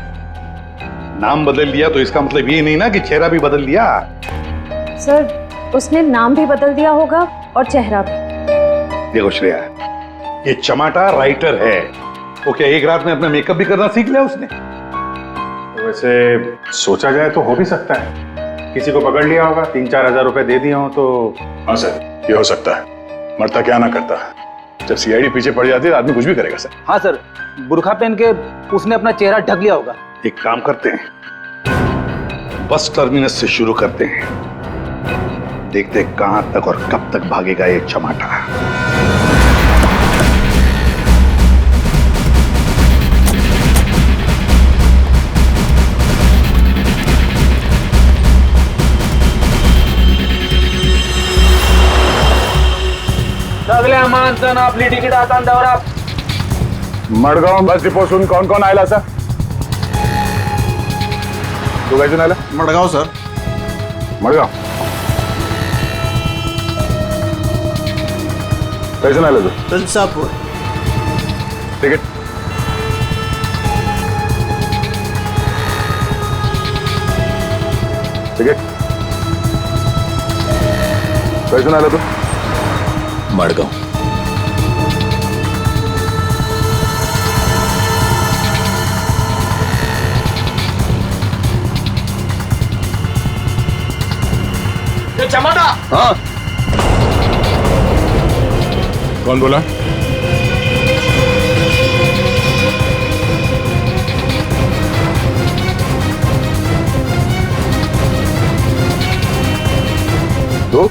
नाम बदल दिया तो इसका मतलब ये नहीं ना कि चेहरा भी बदल दिया। सर उसने नाम भी बदल दिया होगा और चेहरा भी। देखो श्रेया, ये चमाटा राइटर है, वो क्या एक रात में अपना मेकअप भी करना सीख लिया उसने? वैसे सोचा जाए तो हो भी सकता है, किसी को पकड़ लिया होगा, 3-4 हजार रुपए दे दिए हो तो। हाँ सर, ये हो सकता है। मरता क्या ना करता, जब सीआईडी पीछे पड़ जाती है आदमी कुछ भी करेगा सर। हाँ सर, बुर्खा पहन के उसने अपना चेहरा ढक लिया होगा। एक काम करते हैं, बस टर्मिनस से शुरू करते हैं, देखते हैं कहां तक और कब तक भागेगा ये चमाटा। सगळ्या माणसानं आपली तिकीट आता दौरा। मडगाव बस डिपोसून कोण कोण आयला सर? तू काय आला? मडगाव सर। मडगाव कैसे आला तू? तुलसापुर। तिकीट तिकीट कैसे आला तू? मडगांव। चमाटा। हाँ कौन बोला? तो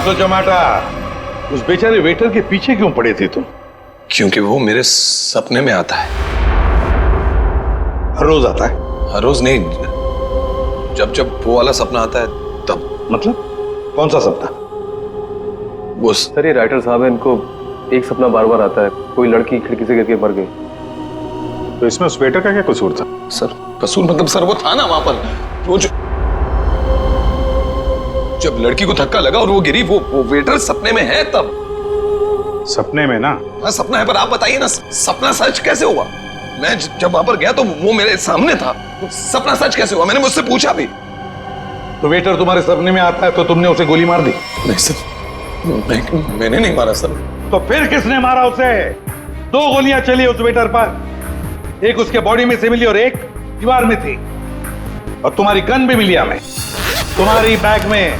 तो जमाटा, उस बेचारे वेटर के पीछे क्यों पड़े थे तुम? क्योंकि वो मेरे सपने में आता है। हर रोज आता है? हर रोज नहीं, जब जब वो वाला सपना आता है तब। मतलब कौन सा सपना? वो सर ये राइटर साहब है, इनको एक सपना बार बार आता है, कोई लड़की खिड़की से गिर के मर गई। तो इसमें उस वेटर का क्या कसूर था? सर कसूर मतलब सर वो था ना वहां पर, वो जब लड़की को धक्का लगा और वो गिरी, वो वेटर सपने में है तब। सपने में ना? हाँ सपना है, पर आप बताइए ना सपना सच कैसे हुआ? मैं जब वहां पर गया तो वो मेरे सामने था, सपना सच कैसे हुआ? मैंने मुझसे पूछा भी। तो वेटर तुम्हारे सपने में आता है तो तुमने उसे गोली मार दी? नहीं सर, मैंने नहीं मारा सर। तो फिर किसने मारा उसे? 2 गोलियां चली उस वेटर पर, एक उसके बॉडी में से मिली और एक दीवार में थी। और तुम्हारी गन भी मिली हमें, तुम्हारी बैग में।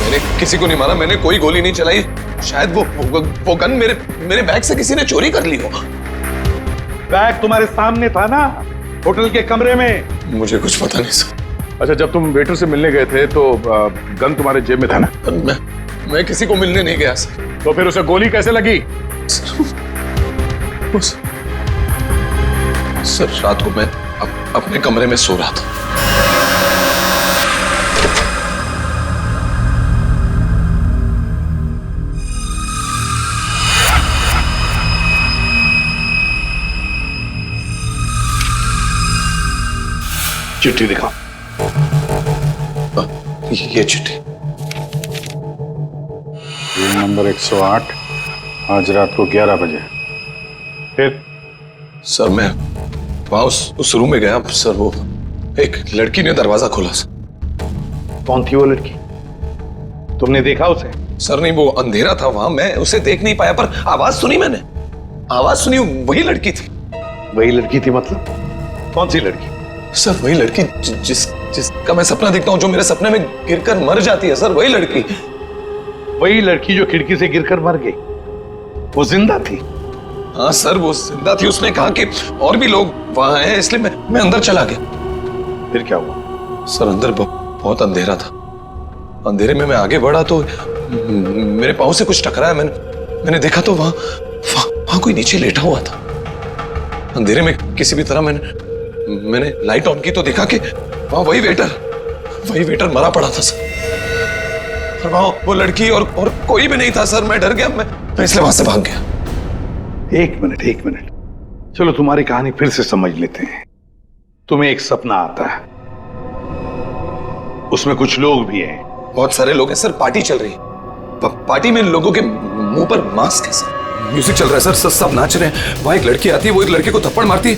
मैंने किसी को नहीं मारा, मैंने कोई गोली नहीं चलाई। शायद वो गन मेरे बैग से किसी ने चोरी कर ली हो। बैग तुम्हारे सामने था ना, होटल के कमरे में। मुझे कुछ पता नहीं सर। अच्छा, जब तुम वेटर से मिलने गए थे तो गन तुम्हारे जेब में था ना? मैं किसी को मिलने नहीं गया सर। तो फिर उसे गोली कैसे लगी? सर रात को मैं अपने कमरे में सो रहा था। चिट्ठी दिखा। ये चिट्ठी। रूम नंबर 108, आज रात को 11 बजे। फिर? सर मैं वहां उस रूम में गया सर, वो एक लड़की ने दरवाजा खोला सर। कौन थी वो लड़की? तुमने देखा उसे? सर नहीं, वो अंधेरा था वहां, मैं उसे देख नहीं पाया, पर आवाज सुनी मैंने। आवाज सुनी, वही लड़की थी। वही लड़की थी मतलब? कौन सी लड़की? सर वही लड़की जिसका मैं सपना देखता हूँ, जो मेरे सपने में गिरकर मर जाती है सर, वही लड़की। वही लड़की जो खिड़की से गिरकर मर गई, वो जिंदा थी? हाँ सर वो जिंदा थी। उसने कहा कि और भी लोग वहां हैं, इसलिए मैं अंदर चला गया। फिर क्या हुआ? सर अंदर बहुत अंधेरा था। अंधेरे में मैं आगे बढ़ा तो मेरे पाँव से कुछ टकराया। मैंने देखा तो वहां कोई नीचे लेटा हुआ था। अंधेरे में किसी भी तरह मैंने लाइट ऑन की तो देखा कि वहां वही वेटर मरा पड़ा था सर। और वहां वो लड़की और कोई भी नहीं था सर। मैं डर गया, मैं इसलिए वहां से भाग गया। एक मिनट, चलो तुम्हारी कहानी फिर से समझ लेते हैं। तुम्हें एक सपना आता है, उसमें कुछ लोग भी हैं। बहुत सारे लोग हैं सर, पार्टी चल रही है। पार्टी में लोगों के मुंह पर मास्क है सर। म्यूजिक चल रहा है सर, सब नाच रहे हैं। वहां एक लड़की आती है, वो एक लड़के को थप्पड़ मारती है।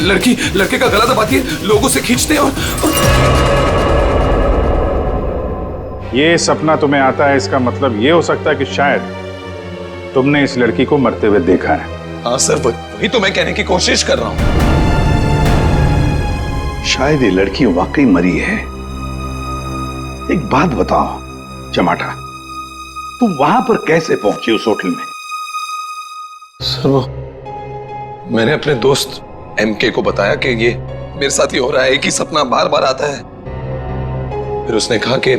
लड़की लड़के का गला दबाती है, लोगों से खींचते हैं और ये सपना तुम्हें आता है, इसका मतलब ये हो सकता है कि शायद तुमने इस लड़की को मरते हुए देखा है। हाँ सर, वही तो मैं कहने की कोशिश कर रहा हूं। शायद ये लड़की वाकई मरी है। एक बात बताओ चमाटा, तुम वहां पर कैसे पहुंचे उस होटल में? सर वो मैंने अपने दोस्त एमके को बताया कि ये मेरे साथ ही हो रहा है, एक ही सपना बार बार आता है। फिर उसने कहा कि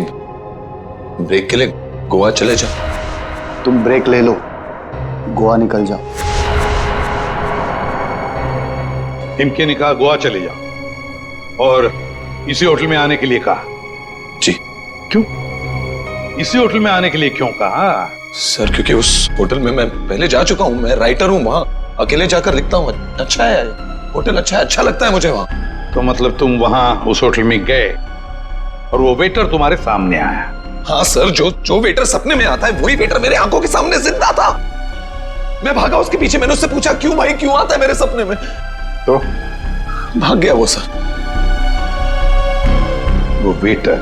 ब्रेक के लिए गोवा चले जाओ। तुम ब्रेक ले लो, गोवा निकल जाओ। इनके ने कहा गोवा चले जाओ और इसी होटल में आने के लिए कहा। जी। क्यों? इसी होटल में आने के लिए क्यों कहा? सर क्योंकि उस होटल में मैं पहले जा चुका हूँ, मैं राइटर हूँ, वहां अकेले जाकर लिखता हूँ। अच्छा है होटल, अच्छा लगता है मुझे वहां। तो मतलब तुम वहां उस होटल में गए और वो वेटर तुम्हारे सामने आया? हाँ सर, जो वेटर सपने में आता है वही वेटर मेरे आंखों के सामने जिंदा था। मैं भागा उसके पीछे, मैंने उससे पूछा क्यों भाई, क्यों आता है मेरे सपने में? तो भाग गया वो सर। वो वेटर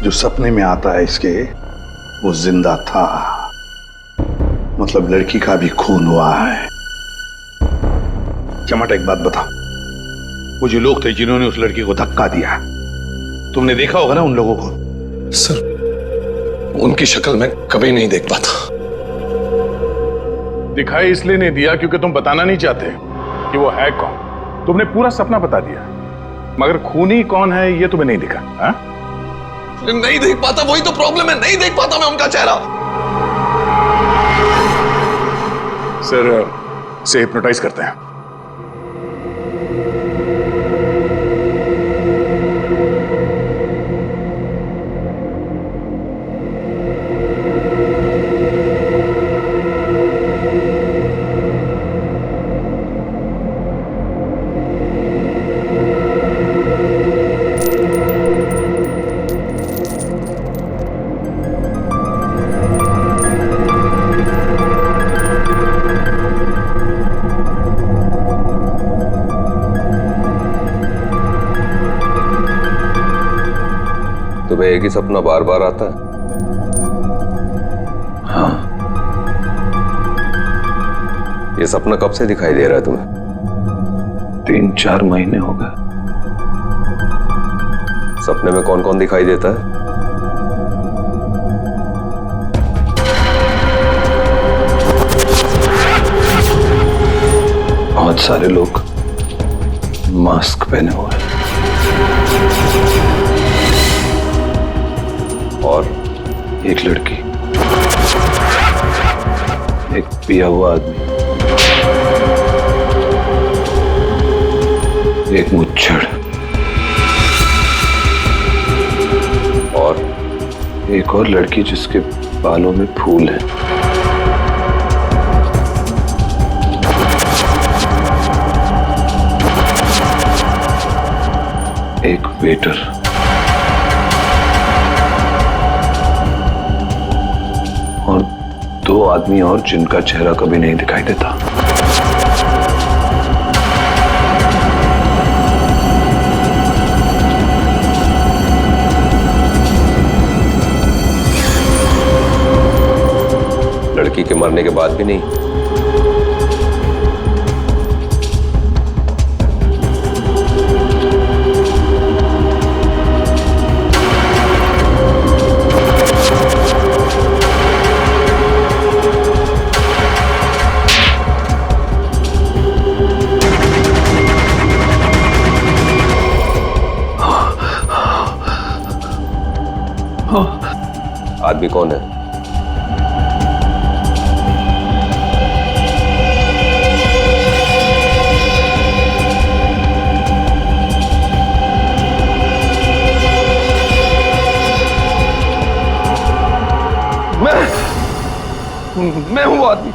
जो सपने में आता है इसके, वो जिंदा था। मतलब लड़की का भी खून हुआ है। चमट एक बात बता, वो जो लोग थे जिन्होंने उस लड़की को धक्का दिया, तुमने देखा होगा ना उन लोगों को? सर उनकी शक्ल मैं कभी नहीं देख पाता। दिखाई इसलिए नहीं दिया क्योंकि तुम बताना नहीं चाहते कि वो है कौन। तुमने पूरा सपना बता दिया, मगर खूनी कौन है ये तुम्हें नहीं दिखा। हा? नहीं देख पाता, वही तो प्रॉब्लम है, नहीं देख पाता मैं उनका चेहरा। सर से हिप्नोटाइज करते हैं। तुम्हें एक ही सपना बार बार आता है? हाँ। ये सपना कब से दिखाई दे रहा है तुम्हें? 3-4 महीने हो गए। सपने में कौन कौन दिखाई देता है? बहुत सारे लोग मास्क पहने हुए हैं। और एक लड़की, एक पिया हुआ आदमी, एक मुच्छड़ और एक और लड़की जिसके बालों में फूल है। एक वेटर, और 2 आदमी और जिनका चेहरा कभी नहीं दिखाई देता। लड़की के मरने के बाद भी नहीं? आदमी कौन है? मैं हूं वो आदमी।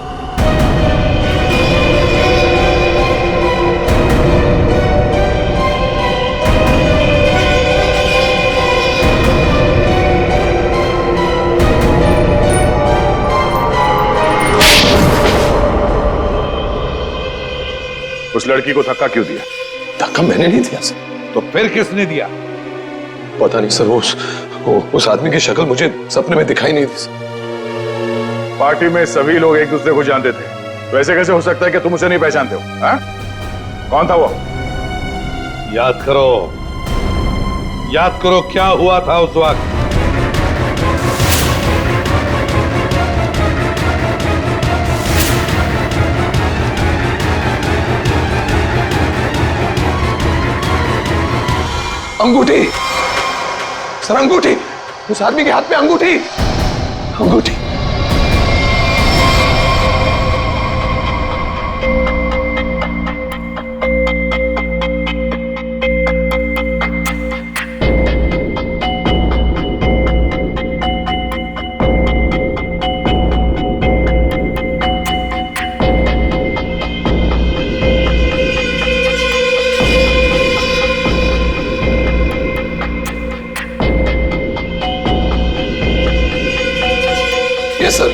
उस लड़की को धक्का क्यों दिया? धक्का मैंने नहीं दिया सर। तो फिर किसने दिया? पता नहीं सर, उस आदमी की शक्ल मुझे सपने में दिखाई नहीं दी सर। पार्टी में सभी लोग एक दूसरे को जानते थे, तो ऐसे कैसे हो सकता है कि तुम उसे नहीं पहचानते हो? हा? कौन था वो? याद करो क्या हुआ था उस वक्त। अंगूठी सर, अंगूठी, उस आदमी के हाथ में अंगूठी। सर,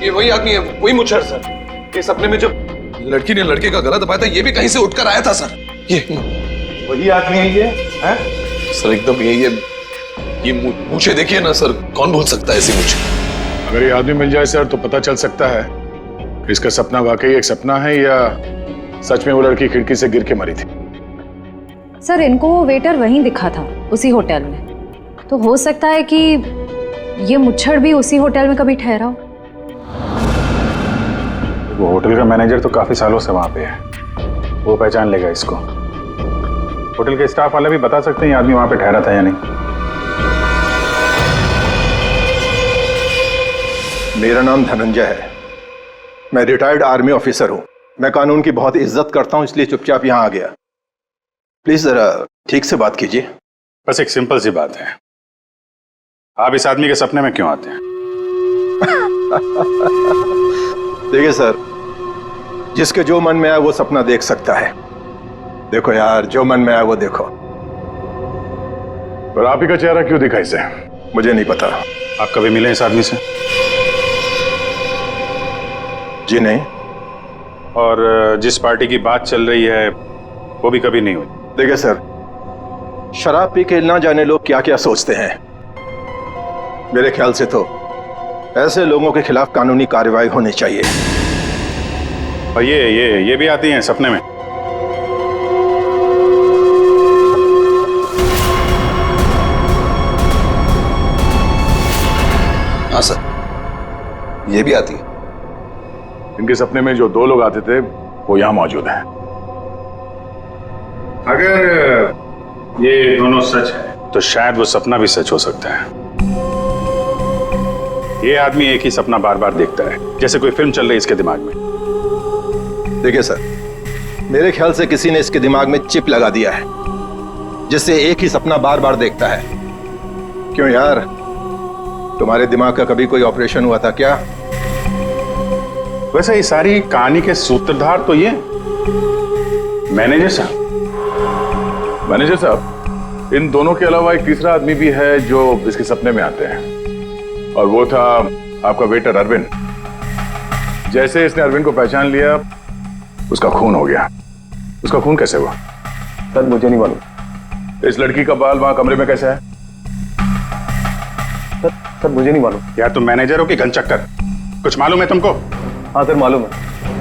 ये वही आदमी है, वही मुच्छर सर। ये सपने में जब लड़की ने लड़के का गला दबाया था, ये भी कहीं से उठकर आया था सर। ये वही आदमी है ये, हैं? सर एकदम ये मूछे देखिए ना सर, कौन भूल सकता है ऐसी मूछे। अगर ये आदमी मिल जाए सर तो पता चल सकता है कि इसका सपना वाकई एक सपना है या सच में वो लड़की खिड़की से गिर के मरी थी। सर इनको वो वेटर वहीं दिखा था, उसी होटल में। तो हो सकता है कि ये मुच्छड़ भी उसी होटल में कभी ठहरा हो। वो होटल का मैनेजर तो काफी सालों से वहां पे है, वो पहचान लेगा इसको। होटल के स्टाफ वाले भी बता सकते हैं ये आदमी वहां पे ठहरा था या नहीं। मेरा नाम धनंजय है, मैं रिटायर्ड आर्मी ऑफिसर हूं। मैं कानून की बहुत इज्जत करता हूं, इसलिए चुपचाप यहां आ गया। प्लीज जरा ठीक से बात कीजिए। बस एक सिंपल सी बात है, आप इस आदमी के सपने में क्यों आते हैं? देखिए सर, जिसके जो मन में आए वो सपना देख सकता है। देखो यार, जो मन में आए वो देखो। पर आप ही का चेहरा क्यों दिखा इसे? मुझे नहीं पता। आप कभी मिले इस आदमी से? जी नहीं। और जिस पार्टी की बात चल रही है वो भी कभी नहीं हुई? देखिए सर, शराब पी के ना जाने लोग क्या क्या सोचते हैं। मेरे ख्याल से तो ऐसे लोगों के खिलाफ कानूनी कार्रवाई होनी चाहिए। और ये भी आती हैं सपने में? हाँ सर, ये भी आती है। इनके सपने में जो दो लोग आते थे वो यहां मौजूद हैं। अगर ये दोनों सच है तो शायद वो सपना भी सच हो सकता है। ये आदमी एक ही सपना बार बार देखता है, जैसे कोई फिल्म चल रही है इसके दिमाग में। देखिए सर, मेरे ख्याल से किसी ने इसके दिमाग में चिप लगा दिया है, जिससे एक ही सपना बार बार देखता है। क्यों यार, तुम्हारे दिमाग का कभी कोई ऑपरेशन हुआ था क्या? वैसे ये सारी कहानी के सूत्रधार तो ये मैनेजर साहब। मैनेजर साहब, इन दोनों के अलावा एक तीसरा आदमी भी है जो इसके सपने में आते हैं, और वो था आपका वेटर अरविंद। जैसे इसने अरविंद को पहचान लिया, उसका खून हो गया। उसका खून कैसे हुआ? सर मुझे नहीं मालूम। इस लड़की का बाल वहां कमरे में कैसे है? सर मुझे नहीं मालूम। यार तुम मैनेजर हो कि घनचक्कर? कुछ मालूम है तुमको? हाँ सर मालूम है,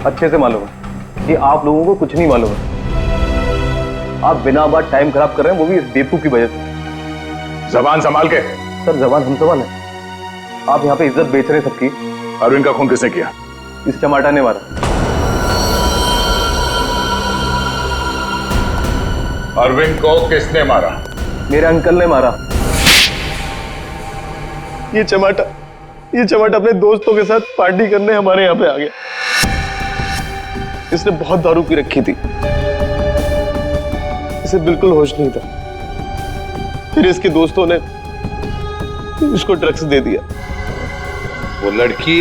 अच्छे से मालूम है कि आप लोगों को कुछ नहीं मालूम है। आप बिना बात टाइम खराब कर रहे हैं, वो भी इस बेवकूफ की वजह से। जबान संभाल के। सर जबान हम संभाल है। आप यहाँ पे इज्जत बेच रहे हैं सबकी। अरविंद का खून किसने किया? इस चमाटा ने मारा। अरविंद को किसने मारा? मेरे अंकल ने मारा। ये चमाटा अपने दोस्तों के साथ पार्टी करने हमारे यहाँ पे आ गया। इसने बहुत दारू पी रखी थी, इसे बिल्कुल होश नहीं था। फिर इसके दोस्तों ने इसको ड्रग्स दे दिया। वो लड़की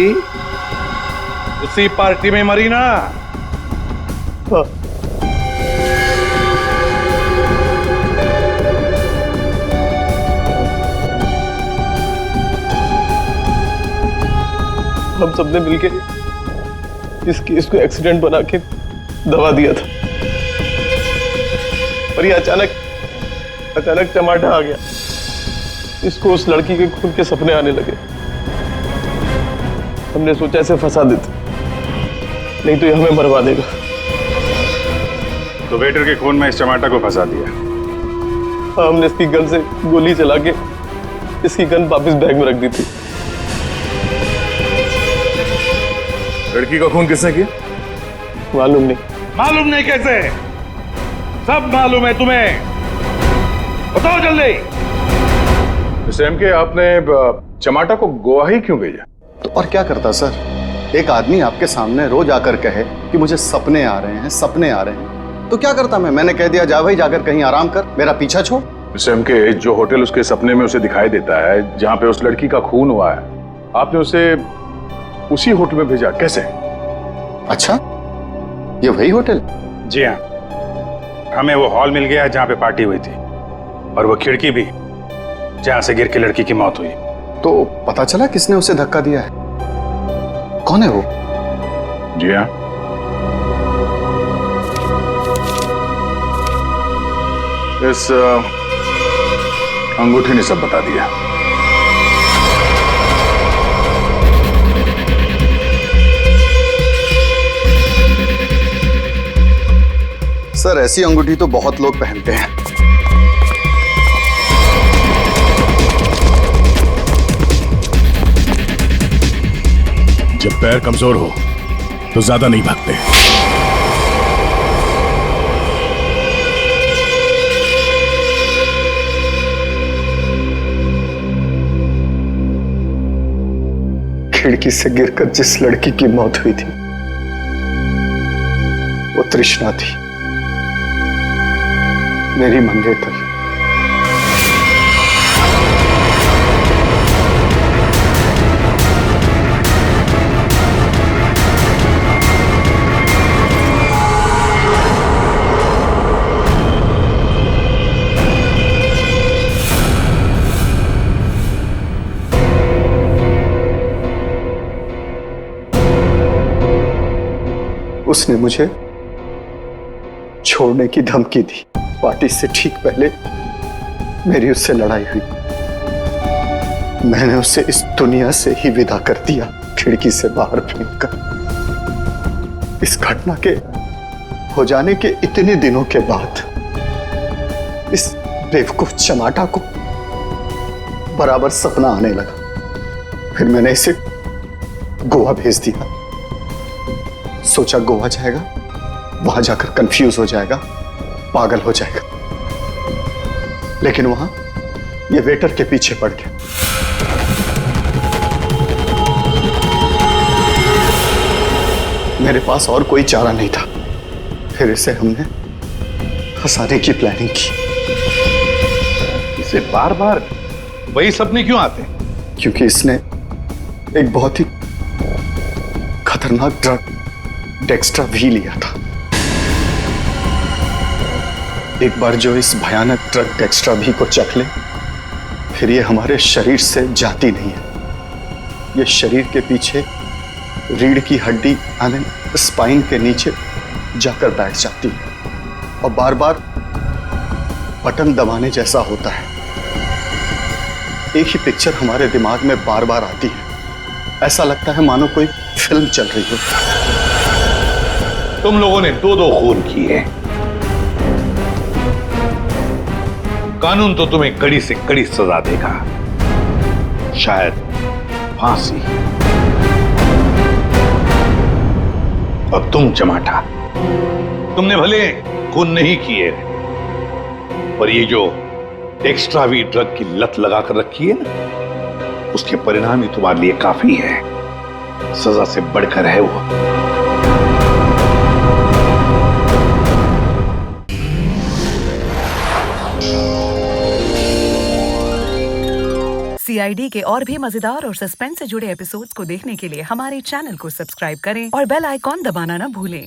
उसी पार्टी में मरी ना? हाँ। हम सबने मिलके इस केस को एक्सीडेंट बना के दबा दिया था, पर ये अचानक टमाटा आ गया। इसको उस लड़की के खून के सपने आने लगे। हमने सोचा इसे फंसा देते, नहीं तो ये हमें मरवा देगा। तो वेटर के खून में इस टमाटा को फंसा दिया? हाँ, हमने इसकी गन से गोली चला के इसकी गन वापस बैग में रख दी थी। लड़की का खून किसने किया? मालूम नहीं। मालूम नहीं कैसे? सब मालूम है तुम्हें, बताओ जल्दी। सैम के आपने चमाटा को गोवा ही क्यों भेजा? तो और क्या करता सर? एक आदमी आपके सामने रोज आकर कहे कि मुझे सपने आ रहे हैं, सपने आ रहे हैं, तो क्या करता मैंने कह दिया जा भाई जाकर कहीं आराम कर, मेरा पीछा छोड़। सैम के जो होटल उसके सपने में उसे दिखाई देता है, जहां पे उस लड़की का खून हुआ है, आपने उसे उसी होटल में भेजा, कैसे? अच्छा, ये वही होटल? जी हाँ, हमें वो हॉल मिल गया है जहां पे पार्टी हुई थी, और वो खिड़की भी जहां से गिर के लड़की की मौत हुई। तो पता चला किसने उसे धक्का दिया है? कौन है वो? जी हाँ, इस अंगूठी ने सब बता दिया। सर, ऐसी अंगूठी तो बहुत लोग पहनते हैं। जब पैर कमजोर हो तो ज्यादा नहीं भागते। खिड़की से गिरकर जिस लड़की की मौत हुई थी वो तृष्णा थी, मेरी मंगेतर। उसने मुझे छोड़ने की धमकी दी। पार्टी से ठीक पहले मेरी उससे लड़ाई हुई। मैंने उसे इस दुनिया से ही विदा कर दिया, खिड़की से बाहर फेंककर। इस घटना के हो जाने के इतने दिनों के बाद इस बेवकूफ चमाटा को बराबर सपना आने लगा। फिर मैंने इसे गोवा भेज दिया। सोचा गोवा जाएगा, वहां जाकर कंफ्यूज हो जाएगा, पागल हो जाएगा। लेकिन वहां ये वेटर के पीछे पड़ गया। मेरे पास और कोई चारा नहीं था। फिर इसे हमने फंसाने की प्लानिंग की। इसे बार बार वही सपने क्यों आते हैं? क्योंकि इसने एक बहुत ही खतरनाक ड्रग डेक्स्ट्रा भी लिया था। एक बार जो इस भयानक ड्रग डेक्स्ट्रा भी को चख ले, फिर ये हमारे शरीर से जाती नहीं है। ये शरीर के पीछे रीढ़ की हड्डी स्पाइन के नीचे जाकर बैठ जाती है और बार बार बटन दबाने जैसा होता है। एक ही पिक्चर हमारे दिमाग में बार बार आती है। ऐसा लगता है मानो कोई फिल्म चल रही हो। तुम लोगों ने दो खून किए। कानून तो तुम्हें कड़ी से कड़ी सजा देगा, शायद फांसी। और तुम चमाटा, तुमने भले खून नहीं किए, पर ये जो एक्स्ट्रा वी ड्रग की लत लगाकर रखी है ना, उसके परिणाम ही तुम्हारे लिए काफी है। सजा से बढ़कर है वो। CID के और भी मजेदार और सस्पेंस से जुड़े एपिसोड्स को देखने के लिए हमारे चैनल को सब्सक्राइब करें और बेल आइकॉन दबाना ना भूलें।